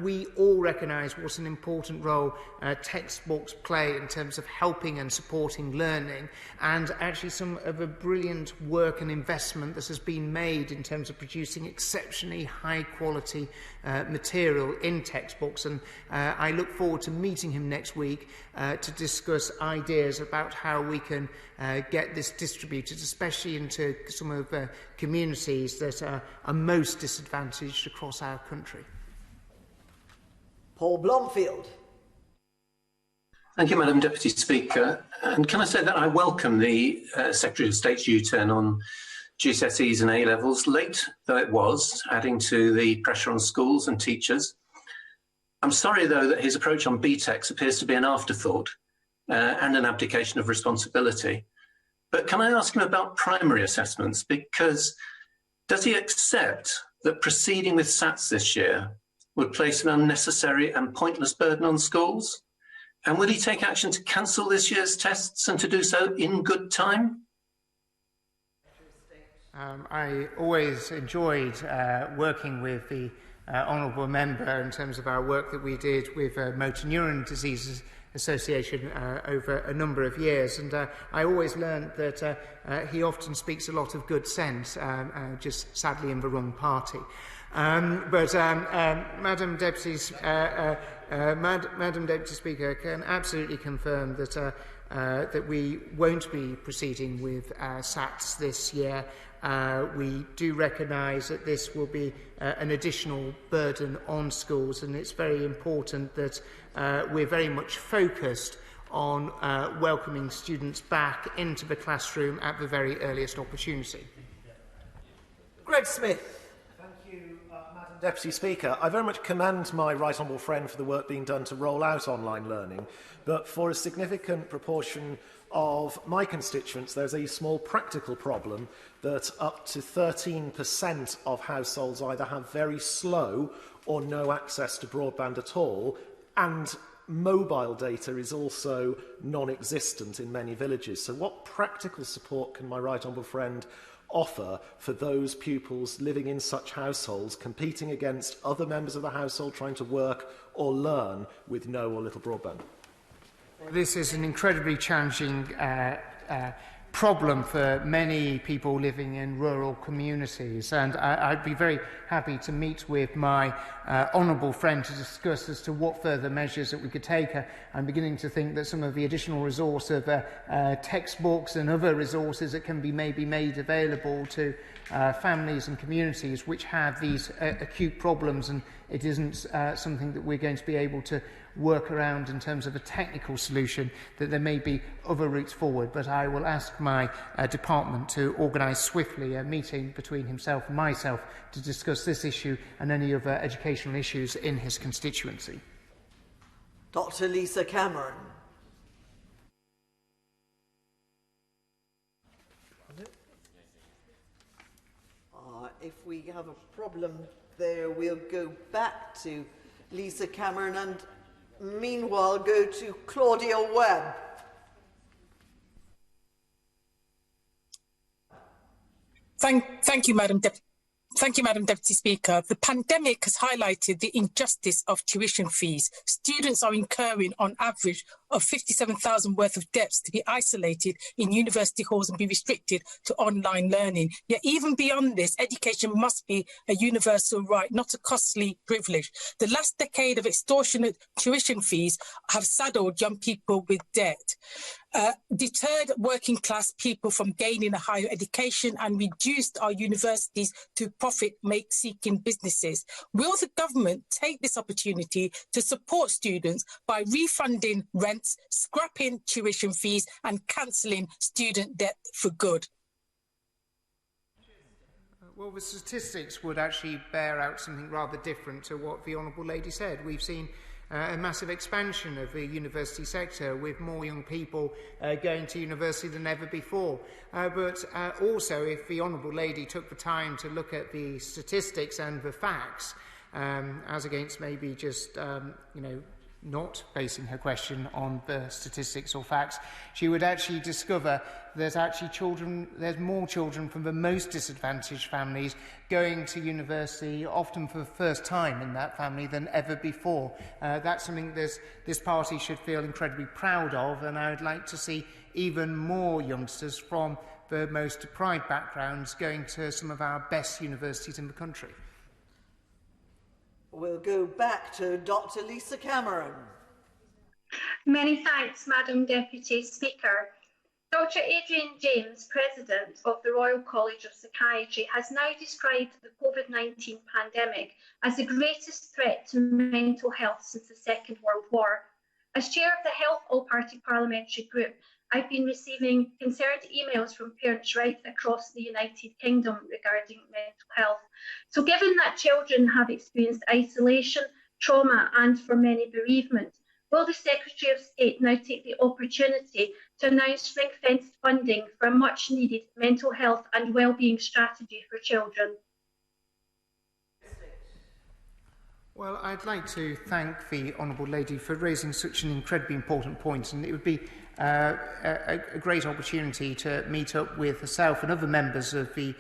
We all recognise what an important role textbooks play in terms of helping and supporting learning, and actually some of the brilliant work and investment that has been made in terms of producing exceptionally high quality material in textbooks. And I look forward to meeting him next week to discuss ideas about how we can get this distributed, especially into some of the communities that are most disadvantaged across our country. Paul Blomfield. Thank you, Madam Deputy Speaker. And can I say that I welcome the Secretary of State's U-turn on GCSEs and A-levels, late though it was, adding to the pressure on schools and teachers. I'm sorry, though, that his approach on BTECs appears to be an afterthought and an abdication of responsibility. But can I ask him about primary assessments? Because does he accept that proceeding with SATs this year would place an unnecessary and pointless burden on schools? And will he take action to cancel this year's tests and to do so in good time? I always enjoyed working with the Honourable Member in terms of our work that we did with Motor Neuron Diseases Association over a number of years, and I always learned that he often speaks a lot of good sense, just sadly in the wrong party. Madam Deputy Speaker, can absolutely confirm that that we won't be proceeding with SATs this year. We do recognise that this will be an additional burden on schools, and it's very important that we're very much focused on welcoming students back into the classroom at the very earliest opportunity. Greg Smith. Deputy Speaker, I very much commend my right honourable friend for the work being done to roll out online learning, but for a significant proportion of my constituents there's a small practical problem that up to 13% of households either have very slow or no access to broadband at all, and mobile data is also non-existent in many villages. So what practical support can my right honourable friend offer for those pupils living in such households, competing against other members of the household trying to work or learn with no or little broadband? This is an incredibly challenging problem for many people living in rural communities, and I'd be very happy to meet with my honourable friend to discuss as to what further measures that we could take. I'm beginning to think that some of the additional resource of textbooks and other resources that can be maybe made available to families and communities which have these acute problems, and it isn't something that we're going to be able to work around in terms of a technical solution, that there may be other routes forward. But I will ask my department to organise swiftly a meeting between himself and myself to discuss this issue and any other educational issues in his constituency. Dr. Lisa Cameron. If we have a problem there, we'll go back to Lisa Cameron and meanwhile go to Claudia Webb. Thank you, Madam Deputy Speaker. The pandemic has highlighted the injustice of tuition fees. Students are incurring on average of 57,000 worth of debts to be isolated in university halls and be restricted to online learning. Yet even beyond this, education must be a universal right, not a costly privilege. The last decade of extortionate tuition fees have saddled young people with debt, deterred working class people from gaining a higher education, and reduced our universities to profit-seeking businesses. Will the government take this opportunity to support students by refunding rents, scrapping tuition fees and cancelling student debt for good? Well, the statistics would actually bear out something rather different to what the Honourable Lady said. We've seen a massive expansion of the university sector, with more young people going to university than ever before. But also, if the Honourable Lady took the time to look at the statistics and the facts, as against maybe just not basing her question on the statistics or facts, she would actually discover there's more children from the most disadvantaged families going to university, often for the first time in that family, than ever before. That's something this party should feel incredibly proud of, and I would like to see even more youngsters from the most deprived backgrounds going to some of our best universities in the country. We'll go back to Dr. Lisa Cameron. Many thanks, Madam Deputy Speaker. Dr. Adrian James, President of the Royal College of Psychiatry, has now described the COVID-19 pandemic as the greatest threat to mental health since the Second World War. As chair of the Health All-Party Parliamentary Group, I've been receiving concerned emails from parents right across the United Kingdom regarding mental health. So given that children have experienced isolation, trauma and for many bereavement, will the Secretary of State now take the opportunity to announce ring-fenced funding for a much needed mental health and wellbeing strategy for children? Well, I'd like to thank the Honourable Lady for raising such an incredibly important point, and it would be a great opportunity to meet up with herself and other members of the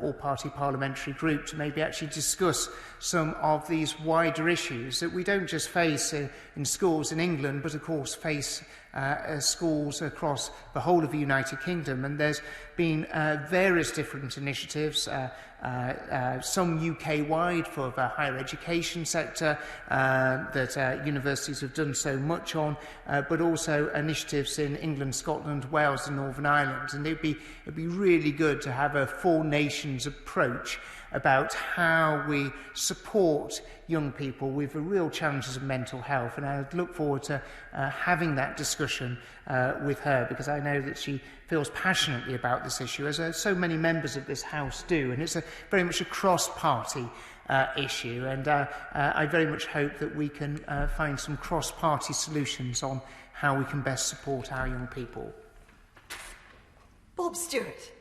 all-party parliamentary group to maybe actually discuss some of these wider issues that we don't just face in schools in England, but of course face schools across the whole of the United Kingdom. And there's been various different initiatives, some UK-wide for the higher education sector that universities have done so much on, but also initiatives in England, Scotland, Wales and Northern Ireland. And it'd be really good to have a four nations approach about how we support young people with the real challenges of mental health. And I look forward to having that discussion with her, because I know that she feels passionately about this issue, as so many members of this House do. And it's very much a cross-party issue. And I very much hope that we can find some cross-party solutions on how we can best support our young people. Bob Stewart.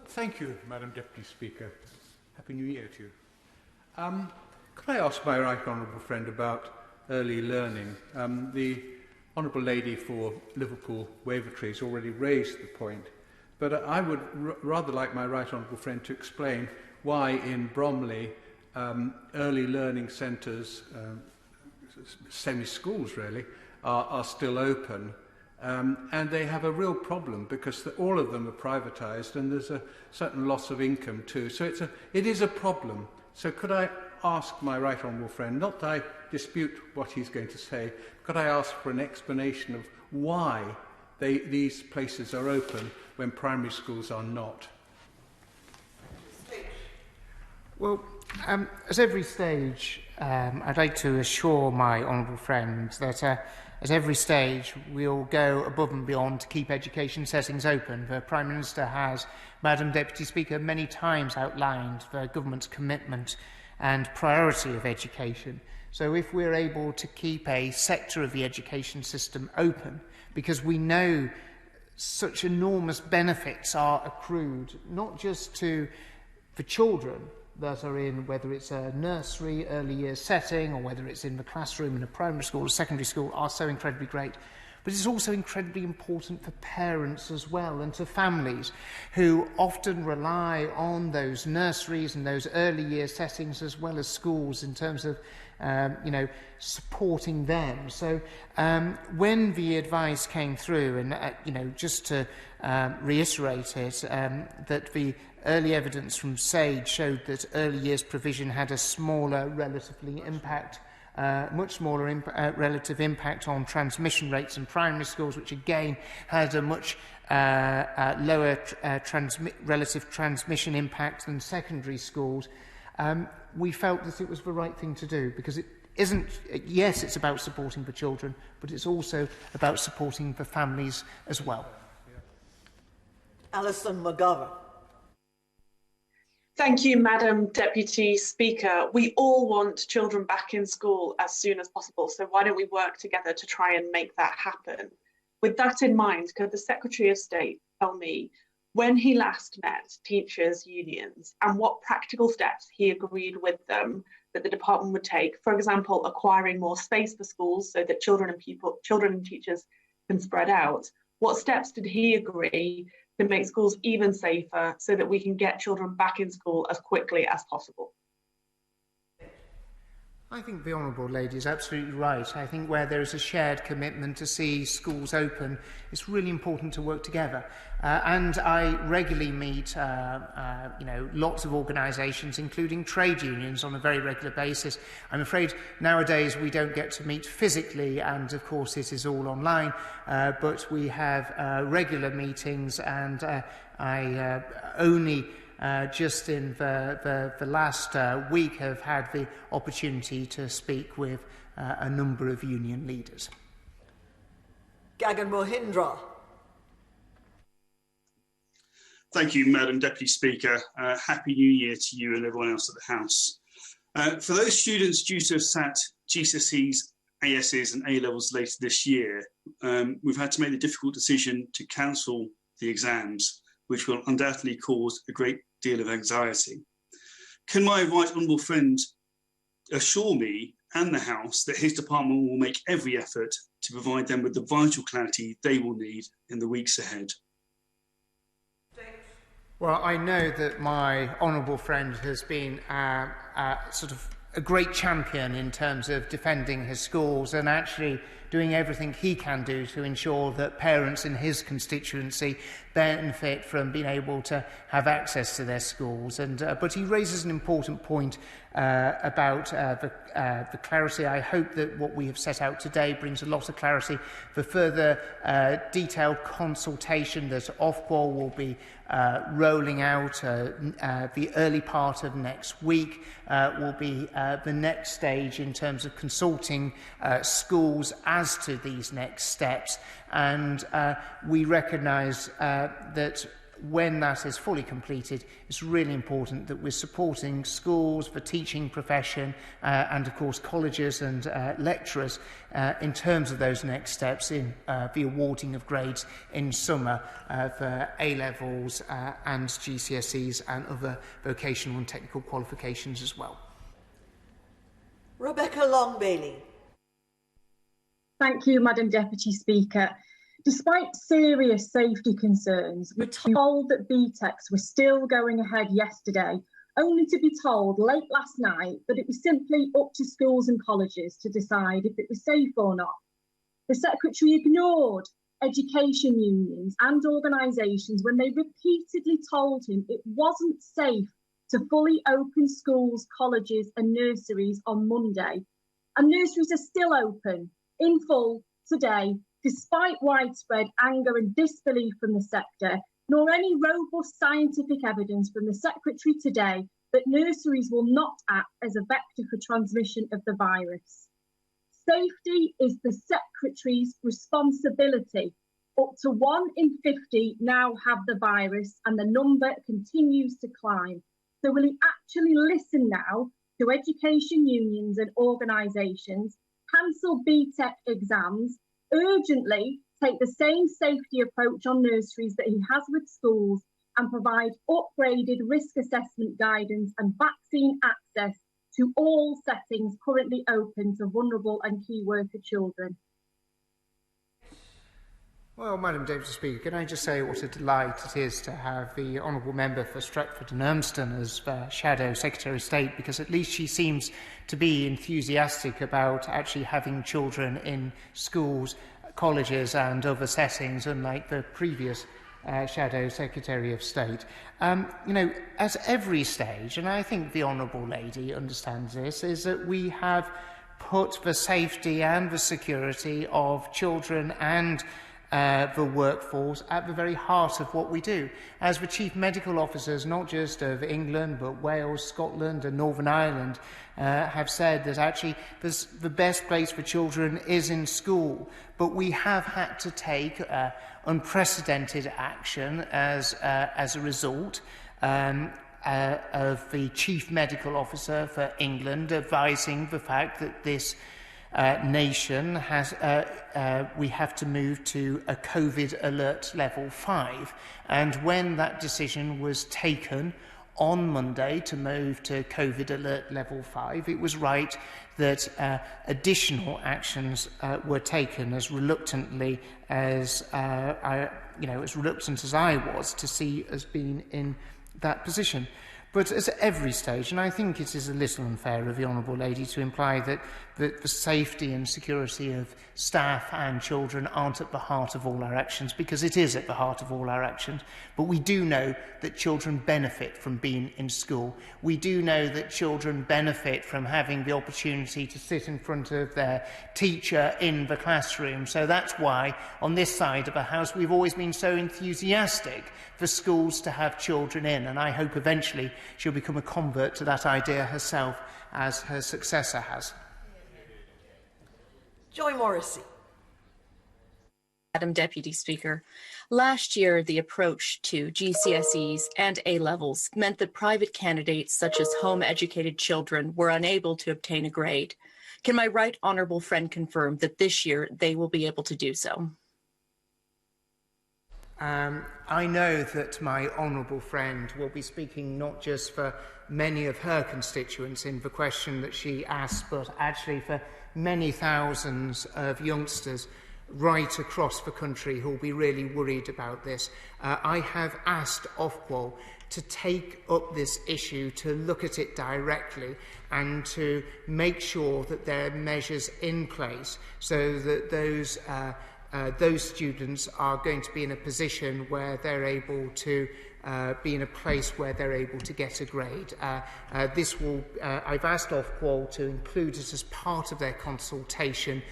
Thank you, Madam Deputy Speaker. Happy New Year to you. Could I ask my right honourable friend about early learning? The Honourable Lady for Liverpool Wavertree has already raised the point, but I would rather like my right honourable friend to explain why in Bromley early learning centres, semi-schools really, are still open. And they have a real problem because all of them are privatised and there's a certain loss of income too. So it is a problem. So could I ask my right honourable friend, not that I dispute what he's going to say, could I ask for an explanation of why these places are open when primary schools are not? Well, at every stage, I'd like to assure my honourable friend that at every stage we'll go above and beyond to keep education settings open. The Prime Minister has, Madam Deputy Speaker, many times outlined the government's commitment and priority of education. So if we're able to keep a sector of the education system open, because we know such enormous benefits are accrued, not just to the children that are in, whether it's a nursery, early years setting, or whether it's in the classroom in a primary school or secondary school, are so incredibly great. But it's also incredibly important for parents as well, and to families who often rely on those nurseries and those early years settings as well as schools in terms of supporting them. So when the advice came through, and just to reiterate it, that the early evidence from SAGE showed that early years provision had a smaller relatively impact, much smaller relative impact on transmission rates in primary schools, which again had a much lower relative transmission impact than secondary schools. We felt that it was the right thing to do, because it isn't, yes, it's about supporting the children, but it's also about supporting the families as well. Alison McGovern. Thank you, Madam Deputy Speaker. We all want children back in school as soon as possible, so why don't we work together to try and make that happen? With that in mind, could the Secretary of State tell me when he last met teachers' unions and what practical steps he agreed with them that the department would take, for example, acquiring more space for schools so that children and teachers can spread out? What steps did he agree to make schools even safer so that we can get children back in school as quickly as possible? I think the Honourable Lady is absolutely right. I think where there is a shared commitment to see schools open, it's really important to work together. And I regularly meet, lots of organisations, including trade unions, on a very regular basis. I'm afraid nowadays we don't get to meet physically, and of course it is all online, but we have regular meetings, and I only just in the last week have had the opportunity to speak with a number of union leaders. Gagan Mohindra. Thank you, Madam Deputy Speaker. Happy New Year to you and everyone else at the House. For those students due to have sat GCSEs, ASs and A-levels later this year, we've had to make the difficult decision to cancel the exams, which will undoubtedly cause a great deal of anxiety. Can my right honourable friend assure me and the House that his department will make every effort to provide them with the vital clarity they will need in the weeks ahead? Well, I know that my honourable friend has been sort of a great champion in terms of defending his schools and actually doing everything he can do to ensure that parents in his constituency benefit from being able to have access to their schools. But he raises an important point about the clarity. I hope that what we have set out today brings a lot of clarity for further detailed consultation that Ofqual will be rolling out. The early part of next week will be the next stage in terms of consulting schools as to these next steps, and we recognise that when that is fully completed, it's really important that we're supporting schools, the teaching profession, and of course colleges and lecturers in terms of those next steps in the awarding of grades in summer for A-levels and GCSEs and other vocational and technical qualifications as well. Rebecca Long-Bailey. Thank you, Madam Deputy Speaker. Despite serious safety concerns, we're told that BTECs were still going ahead yesterday, only to be told late last night that it was simply up to schools and colleges to decide if it was safe or not. The Secretary ignored education unions and organisations when they repeatedly told him it wasn't safe to fully open schools, colleges and nurseries on Monday. And nurseries are still open in full today, despite widespread anger and disbelief from the sector, nor any robust scientific evidence from the Secretary today that nurseries will not act as a vector for transmission of the virus. Safety is the Secretary's responsibility. Up to 1 in 50 now have the virus and the number continues to climb. So will he actually listen now to education unions and organisations, cancel BTEC exams, urgently take the same safety approach on nurseries that he has with schools and provide upgraded risk assessment guidance and vaccine access to all settings currently open to vulnerable and key worker children? Well, Madam Deputy Speaker, can I just say what a delight it is to have the Honourable Member for Stretford and Urmston as Shadow Secretary of State, because at least she seems to be enthusiastic about actually having children in schools, colleges and other settings, unlike the previous Shadow Secretary of State. At every stage, and I think the Honourable Lady understands this, is that we have put the safety and the security of children and the workforce at the very heart of what we do. As the Chief Medical Officers, not just of England, but Wales, Scotland and Northern Ireland, have said that actually the best place for children is in school. But we have had to take unprecedented action as a result of the Chief Medical Officer for England advising the fact that this nation has, we have to move to a COVID alert level 5. And when that decision was taken on Monday to move to COVID alert level 5. It was right that additional actions were taken as reluctantly as as reluctant as I was to see us being in that position. But at every stage, and I think it is a little unfair of the Honourable Lady to imply that the safety and security of staff and children aren't at the heart of all our actions, because it is at the heart of all our actions. But we do know that children benefit from being in school. We do know that children benefit from having the opportunity to sit in front of their teacher in the classroom. So that's why, on this side of the House, we've always been so enthusiastic for schools to have children in, and I hope eventually she'll become a convert to that idea herself, as her successor has. Joy Morrissey. Madam Deputy Speaker, last year the approach to GCSEs and A-levels meant that private candidates such as home-educated children were unable to obtain a grade. Can my right honourable friend confirm that this year they will be able to do so? I know that my honourable friend will be speaking not just for many of her constituents in the question that she asked, but actually for many thousands of youngsters right across the country who will be really worried about this. I have asked Ofqual to take up this issue, to look at it directly and to make sure that there are measures in place so that those students are going to be in a position where they're able to be in a place where they're able to get a grade. I've asked Ofqual to include it as part of their consultation,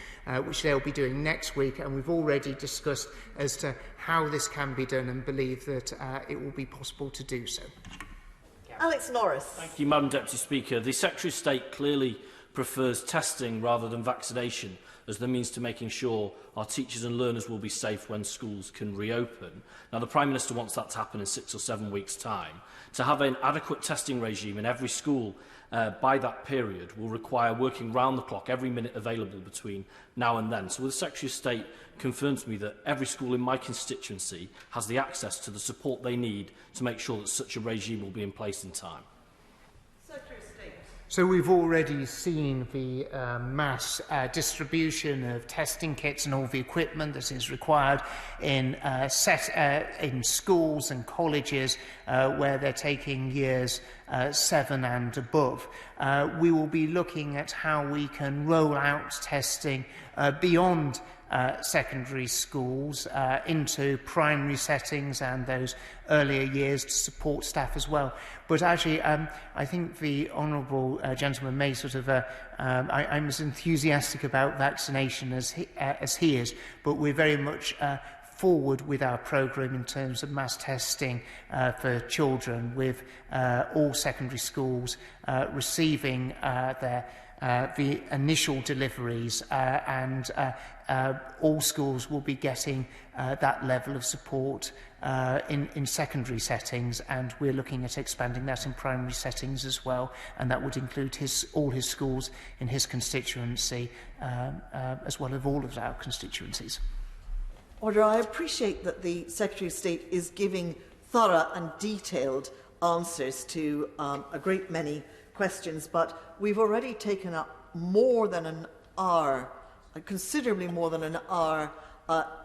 which they'll be doing next week, and we've already discussed as to how this can be done and believe that it will be possible to do so. Alex Norris. Thank you, Madam Deputy Speaker. The Secretary of State clearly prefers testing rather than vaccination as the means to making sure our teachers and learners will be safe when schools can reopen. Now, the Prime Minister wants that to happen in 6 or 7 weeks' time. To have an adequate testing regime in every school by that period will require working round the clock, every minute available between now and then. So will the Secretary of State confirm to me that every school in my constituency has the access to the support they need to make sure that such a regime will be in place in time? So we've already seen the mass distribution of testing kits and all the equipment that is required in schools and colleges where they're taking years 7 and above. We will be looking at how we can roll out testing beyond secondary schools into primary settings and those earlier years to support staff as well. But actually, I think the honourable gentleman may sort of, I'm as enthusiastic about vaccination as he is, but we're very much forward with our programme in terms of mass testing for children, with all secondary schools receiving the initial deliveries and all schools will be getting that level of support in secondary settings, and we're looking at expanding that in primary settings as well, and that would include all his schools in his constituency as well as all of our constituencies. Order. I appreciate that the Secretary of State is giving thorough and detailed answers to a great many questions, but we've already taken up more than an hour, considerably more than an hour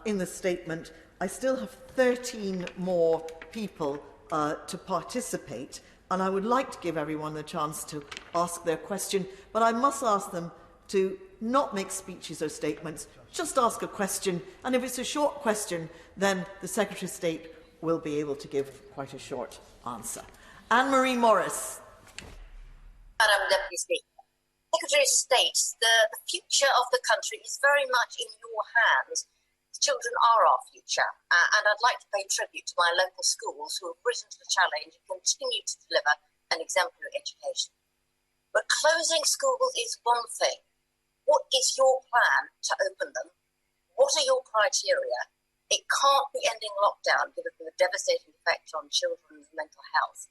in the statement. I still have 13 more people to participate, and I would like to give everyone the chance to ask their question, but I must ask them to not make speeches or statements, just ask a question, and if it's a short question, then the Secretary of State will be able to give quite a short answer. Anne-Marie Morris. Madam Deputy Speaker, Secretary of State, the future of the country is very much in your hands. Children are our future, and I'd like to pay tribute to my local schools who have risen to the challenge and continue to deliver an exemplary education. But closing schools is one thing. What is your plan to open them? What are your criteria? It can't be ending lockdown given the devastating effect on children's mental health.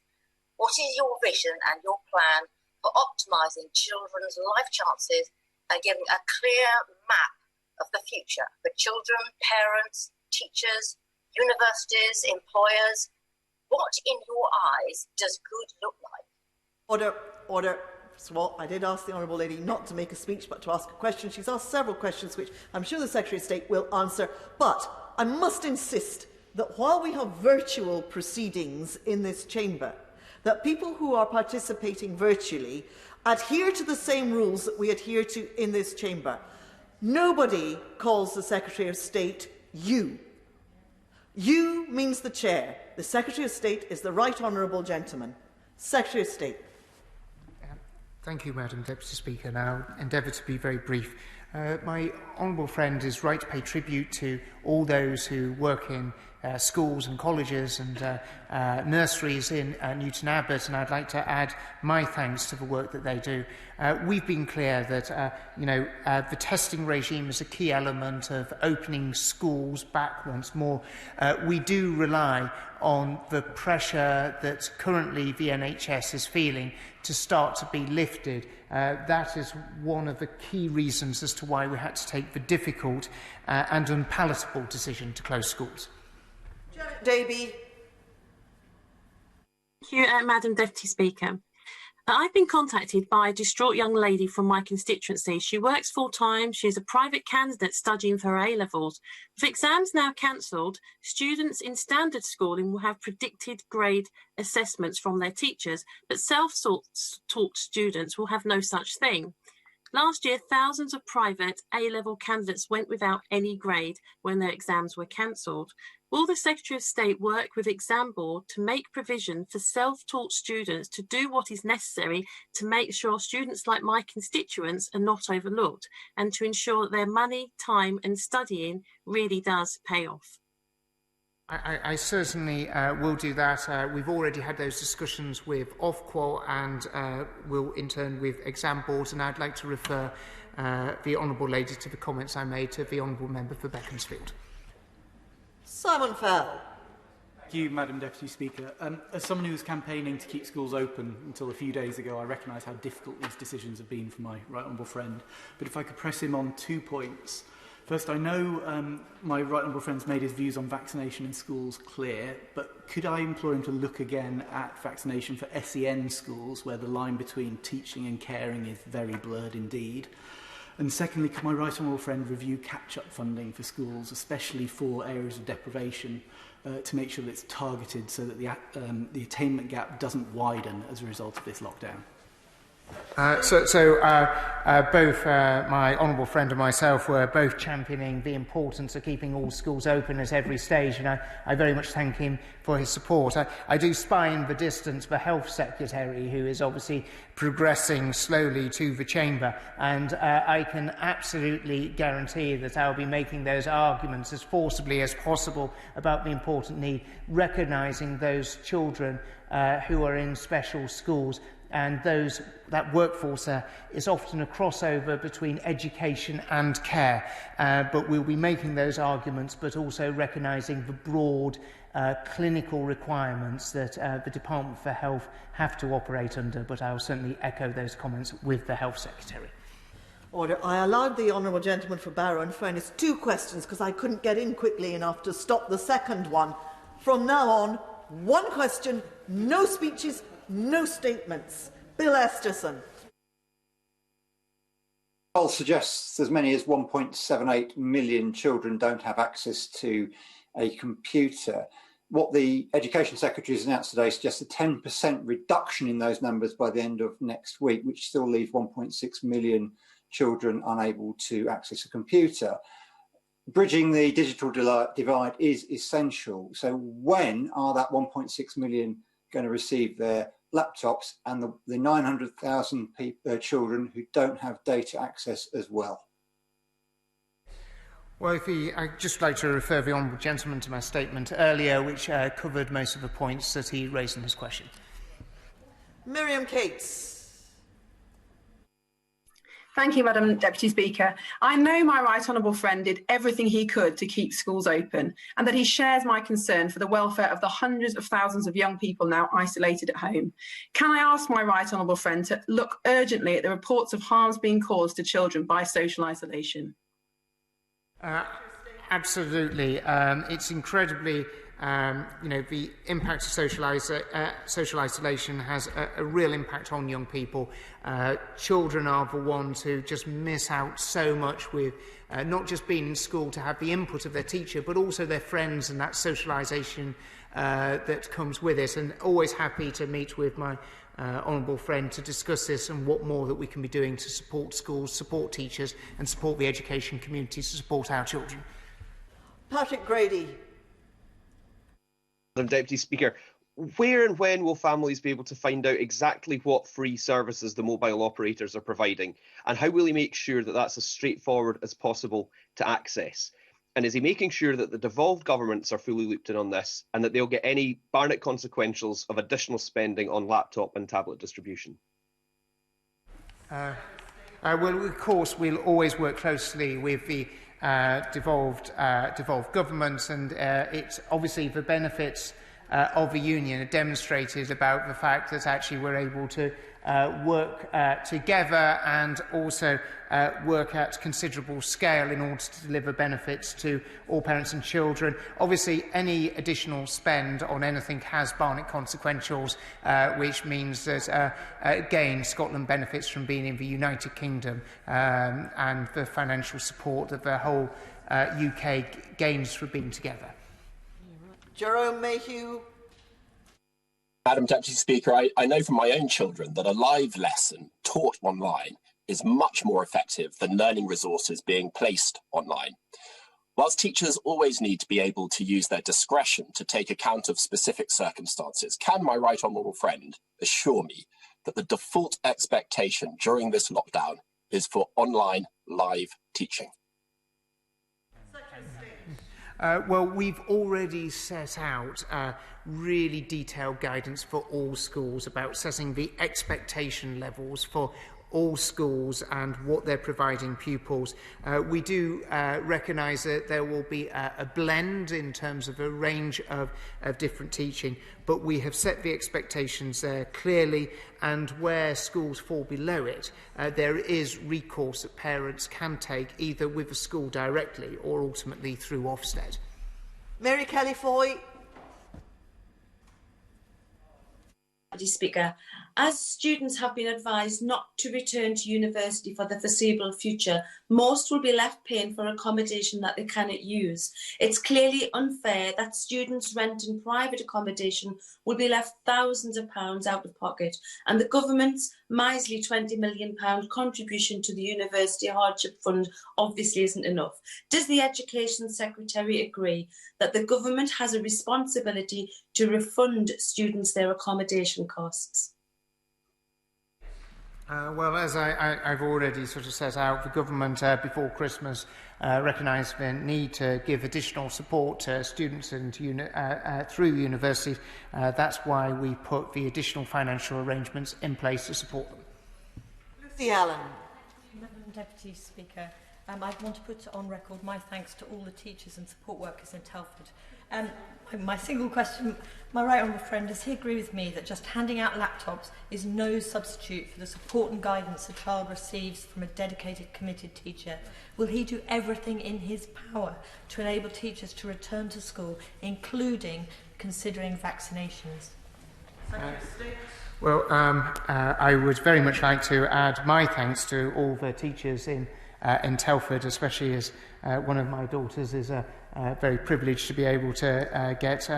What is your vision and your plan for optimising children's life chances and giving a clear map of the future for children, parents, teachers, universities, employers? What, in your size does good look like? Order, order. First of all, I did ask the Honourable Lady not to make a speech but to ask a question. She's asked several questions which I'm sure the Secretary of State will answer. But I must insist that while we have virtual proceedings in this chamber, that people who are participating virtually adhere to the same rules that we adhere to in this chamber. Nobody calls the Secretary of State you. You means the Chair. The Secretary of State is the Right Honourable Gentleman. Secretary of State. Thank you, Madam Deputy Speaker. Now, I'll endeavour to be very brief. My honourable friend is right to pay tribute to all those who work in schools and colleges and nurseries in Newton Abbot, and I'd like to add my thanks to the work that they do. We've been clear that the testing regime is a key element of opening schools back once more. We do rely on the pressure that currently the NHS is feeling to start to be lifted. That is one of the key reasons as to why we had to take the difficult and unpalatable decision to close schools. Janet Davey. Thank you, Madam Deputy Speaker. I've been contacted by a distraught young lady from my constituency. She works full-time. She's a private candidate studying for her A-levels. With exams now cancelled, students in standard schooling will have predicted grade assessments from their teachers, but self-taught students will have no such thing. Last year, thousands of private A-level candidates went without any grade when their exams were cancelled. Will the Secretary of State work with Exam Board to make provision for self-taught students to do what is necessary to make sure students like my constituents are not overlooked and to ensure that their money, time and studying really does pay off? I certainly will do that. We've already had those discussions with Ofqual and will in turn with Exam Boards, and I'd like to refer the Honourable Lady to the comments I made to the Honourable Member for Beaconsfield. Simon Fell. Thank you, Madam Deputy Speaker. As someone who was campaigning to keep schools open until a few days ago, I recognise how difficult these decisions have been for my right honourable friend. But if I could press him on 2 points. First, I know my right honourable friend's made his views on vaccination in schools clear, but could I implore him to look again at vaccination for SEN schools, where the line between teaching and caring is very blurred indeed? And secondly, could my right honourable friend review catch-up funding for schools, especially for areas of deprivation, to make sure that it's targeted so that the attainment gap doesn't widen as a result of this lockdown? Both my honourable friend and myself were both championing the importance of keeping all schools open at every stage, and I very much thank him for his support. I do spy in the distance the Health Secretary, who is obviously progressing slowly to the chamber, and I can absolutely guarantee that I'll be making those arguments as forcibly as possible about the important need, recognising those children who are in special schools. And that workforce is often a crossover between education and care. But we'll be making those arguments, but also recognising the broad clinical requirements that the Department for Health have to operate under. But I'll certainly echo those comments with the Health Secretary. Order. I allowed the Honourable Gentleman for Barrow, in fairness, 2 questions because I couldn't get in quickly enough to stop the second one. From now on, 1 question, no speeches, no statements. Bill Esterson. Poll suggests as many as 1.78 million children don't have access to a computer. What the Education Secretary has announced today suggests a 10% reduction in those numbers by the end of next week, which still leaves 1.6 million children unable to access a computer. Bridging the digital divide is essential. So when are that 1.6 million going to receive their laptops and the 900,000 children who don't have data access as well? Well, I'd just like to refer the Honourable Gentleman to my statement earlier, which covered most of the points that he raised in his question. Miriam Cates. Thank you, Madam Deputy Speaker. I know my right honourable friend did everything he could to keep schools open and that he shares my concern for the welfare of the hundreds of thousands of young people now isolated at home. Can I ask my right honourable friend to look urgently at the reports of harms being caused to children by social isolation? Absolutely. It's incredibly the impact of social isolation has a real impact on young people. Children are the ones who just miss out so much with not just being in school to have the input of their teacher, but also their friends and that socialisation that comes with it. And always happy to meet with my honourable friend to discuss this and what more that we can be doing to support schools, support teachers and support the education community to support our children. Patrick Grady. Madam Deputy Speaker, where and when will families be able to find out exactly what free services the mobile operators are providing, and how will he make sure that that's as straightforward as possible to access? And is he making sure that the devolved governments are fully looped in on this and that they'll get any Barnett consequentials of additional spending on laptop and tablet distribution? Well, of course, we'll always work closely with the devolved governments, and it's obviously the benefits of the union are demonstrated about the fact that actually we're able to work together and also work at considerable scale in order to deliver benefits to all parents and children. Obviously, any additional spend on anything has Barnett consequentials, which means that, again, Scotland benefits from being in the United Kingdom, and the financial support that the whole UK gains from being together. Jerome Mayhew. Madam Deputy Speaker, I know from my own children that a live lesson taught online is much more effective than learning resources being placed online. Whilst teachers always need to be able to use their discretion to take account of specific circumstances, can my right honourable friend assure me that the default expectation during this lockdown is for online live teaching? Well, we've already set out really detailed guidance for all schools about setting the expectation levels for all schools and what they're providing pupils. We do recognise that there will be a blend in terms of a range of different teaching, but we have set the expectations there clearly, and where schools fall below it, there is recourse that parents can take either with the school directly or ultimately through Ofsted. Mary Kelly Foy. Speaker, as students have been advised not to return to university for the foreseeable future, most will be left paying for accommodation that they cannot use. It's clearly unfair that students renting private accommodation will be left thousands of pounds out of pocket, and the government's miserly £20 million contribution to the University Hardship Fund obviously isn't enough. Does the Education Secretary agree that the government has a responsibility to refund students their accommodation costs? Well, as I've already sort of set out, the government before Christmas recognised the need to give additional support to students and through universities. That's why we put the additional financial arrangements in place to support them. Lucy Allen. Madam Deputy Speaker, I want to put on record my thanks to all the teachers and support workers in Telford. My single question, my right honourable friend, does he agree with me that just handing out laptops is no substitute for the support and guidance a child receives from a dedicated, committed teacher? Will he do everything in his power to enable teachers to return to school, including considering vaccinations? Well, I would very much like to add my thanks to all the teachers in Telford, especially as one of my daughters is very privileged to be able to get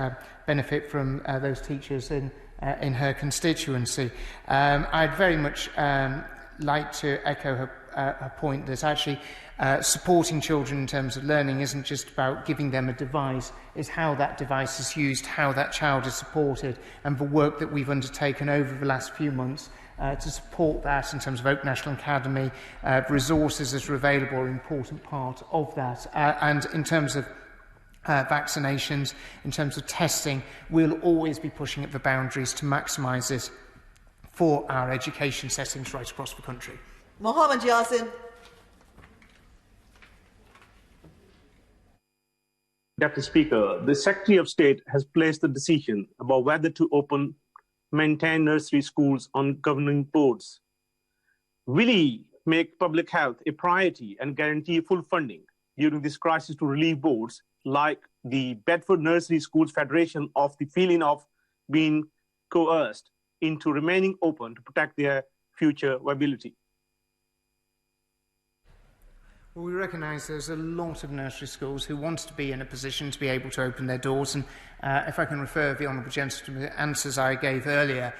benefit from those teachers in her constituency. I'd very much like to echo her point that actually supporting children in terms of learning isn't just about giving them a device, it's how that device is used, how that child is supported, and the work that we've undertaken over the last few months to support that in terms of Oak National Academy. Resources that are available are an important part of that. And in terms of vaccinations, in terms of testing, we'll always be pushing at the boundaries to maximise this for our education settings right across the country. Mohammed Yasin. Deputy Speaker, the Secretary of State has placed the decision about whether to maintain nursery schools on governing boards. Will he make public health a priority and guarantee full funding during this crisis to relieve boards like the Bedford Nursery Schools Federation of the feeling of being coerced into remaining open to protect their future viability? Well, we recognise there's a lot of nursery schools who want to be in a position to be able to open their doors, and if I can refer the Honourable Gentleman to the answers I gave earlier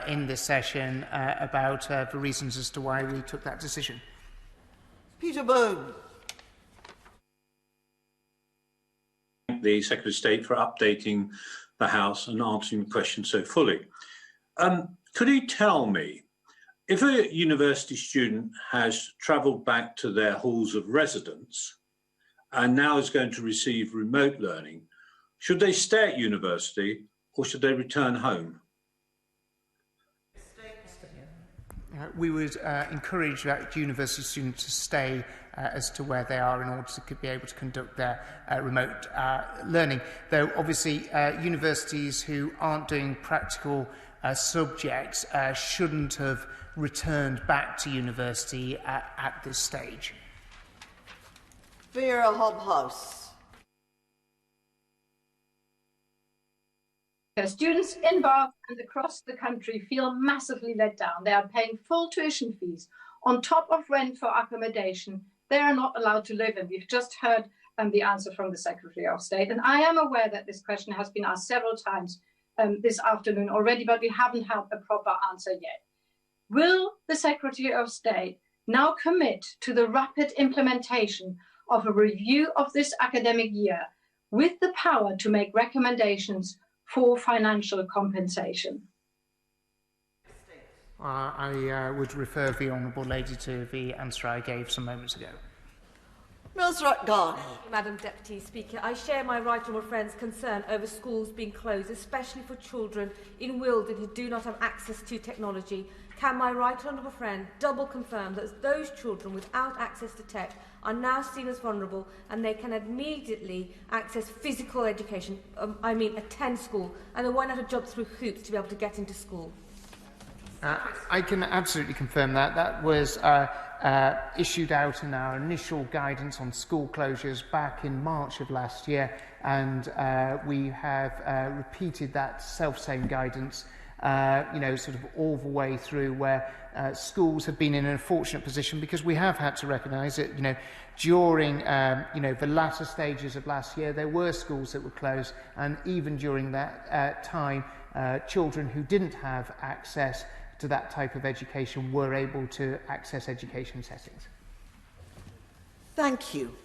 in this session about the reasons as to why we took that decision. Peter Bone. The Secretary of State for updating the House and answering the question so fully. Could you tell me, if a university student has travelled back to their halls of residence and now is going to receive remote learning, should they stay at university or should they return home? We would encourage that university students to stay as to where they are in order to be able to conduct their remote learning. Though obviously universities who aren't doing practical subjects shouldn't have returned back to university at this stage. Vera Hobhouse. Students in Bath and across the country feel massively let down. They are paying full tuition fees on top of rent for accommodation they are not allowed to live in. We've just heard the answer from the Secretary of State, and I am aware that this question has been asked several times this afternoon already, but we haven't had a proper answer yet. Will the Secretary of State now commit to the rapid implementation of a review of this academic year with the power to make recommendations for financial compensation? I would refer the Honourable Lady to the answer I gave some moments ago. Nusrat Ghani. Madam Deputy Speaker, I share my right honourable friend's concern over schools being closed, especially for children in Wilden who do not have access to technology. Can my right honourable friend double confirm that those children without access to tech are now seen as vulnerable and they can immediately access physical education, attend school, and they won't have to jump through hoops to be able to get into school? I can absolutely confirm that. That was issued out in our initial guidance on school closures back in March of last year, and we have repeated that self-same guidance sort of all the way through, where schools have been in an unfortunate position because we have had to recognise that, during, the latter stages of last year, there were schools that were closed, and even during that time, children who didn't have access to that type of education were able to access education settings. Thank you.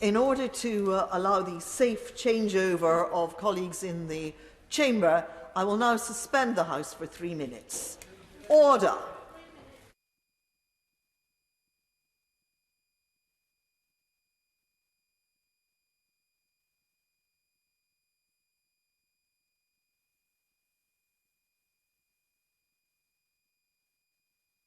In order to allow the safe changeover of colleagues in the chamber, I will now suspend the House for 3 minutes. Order.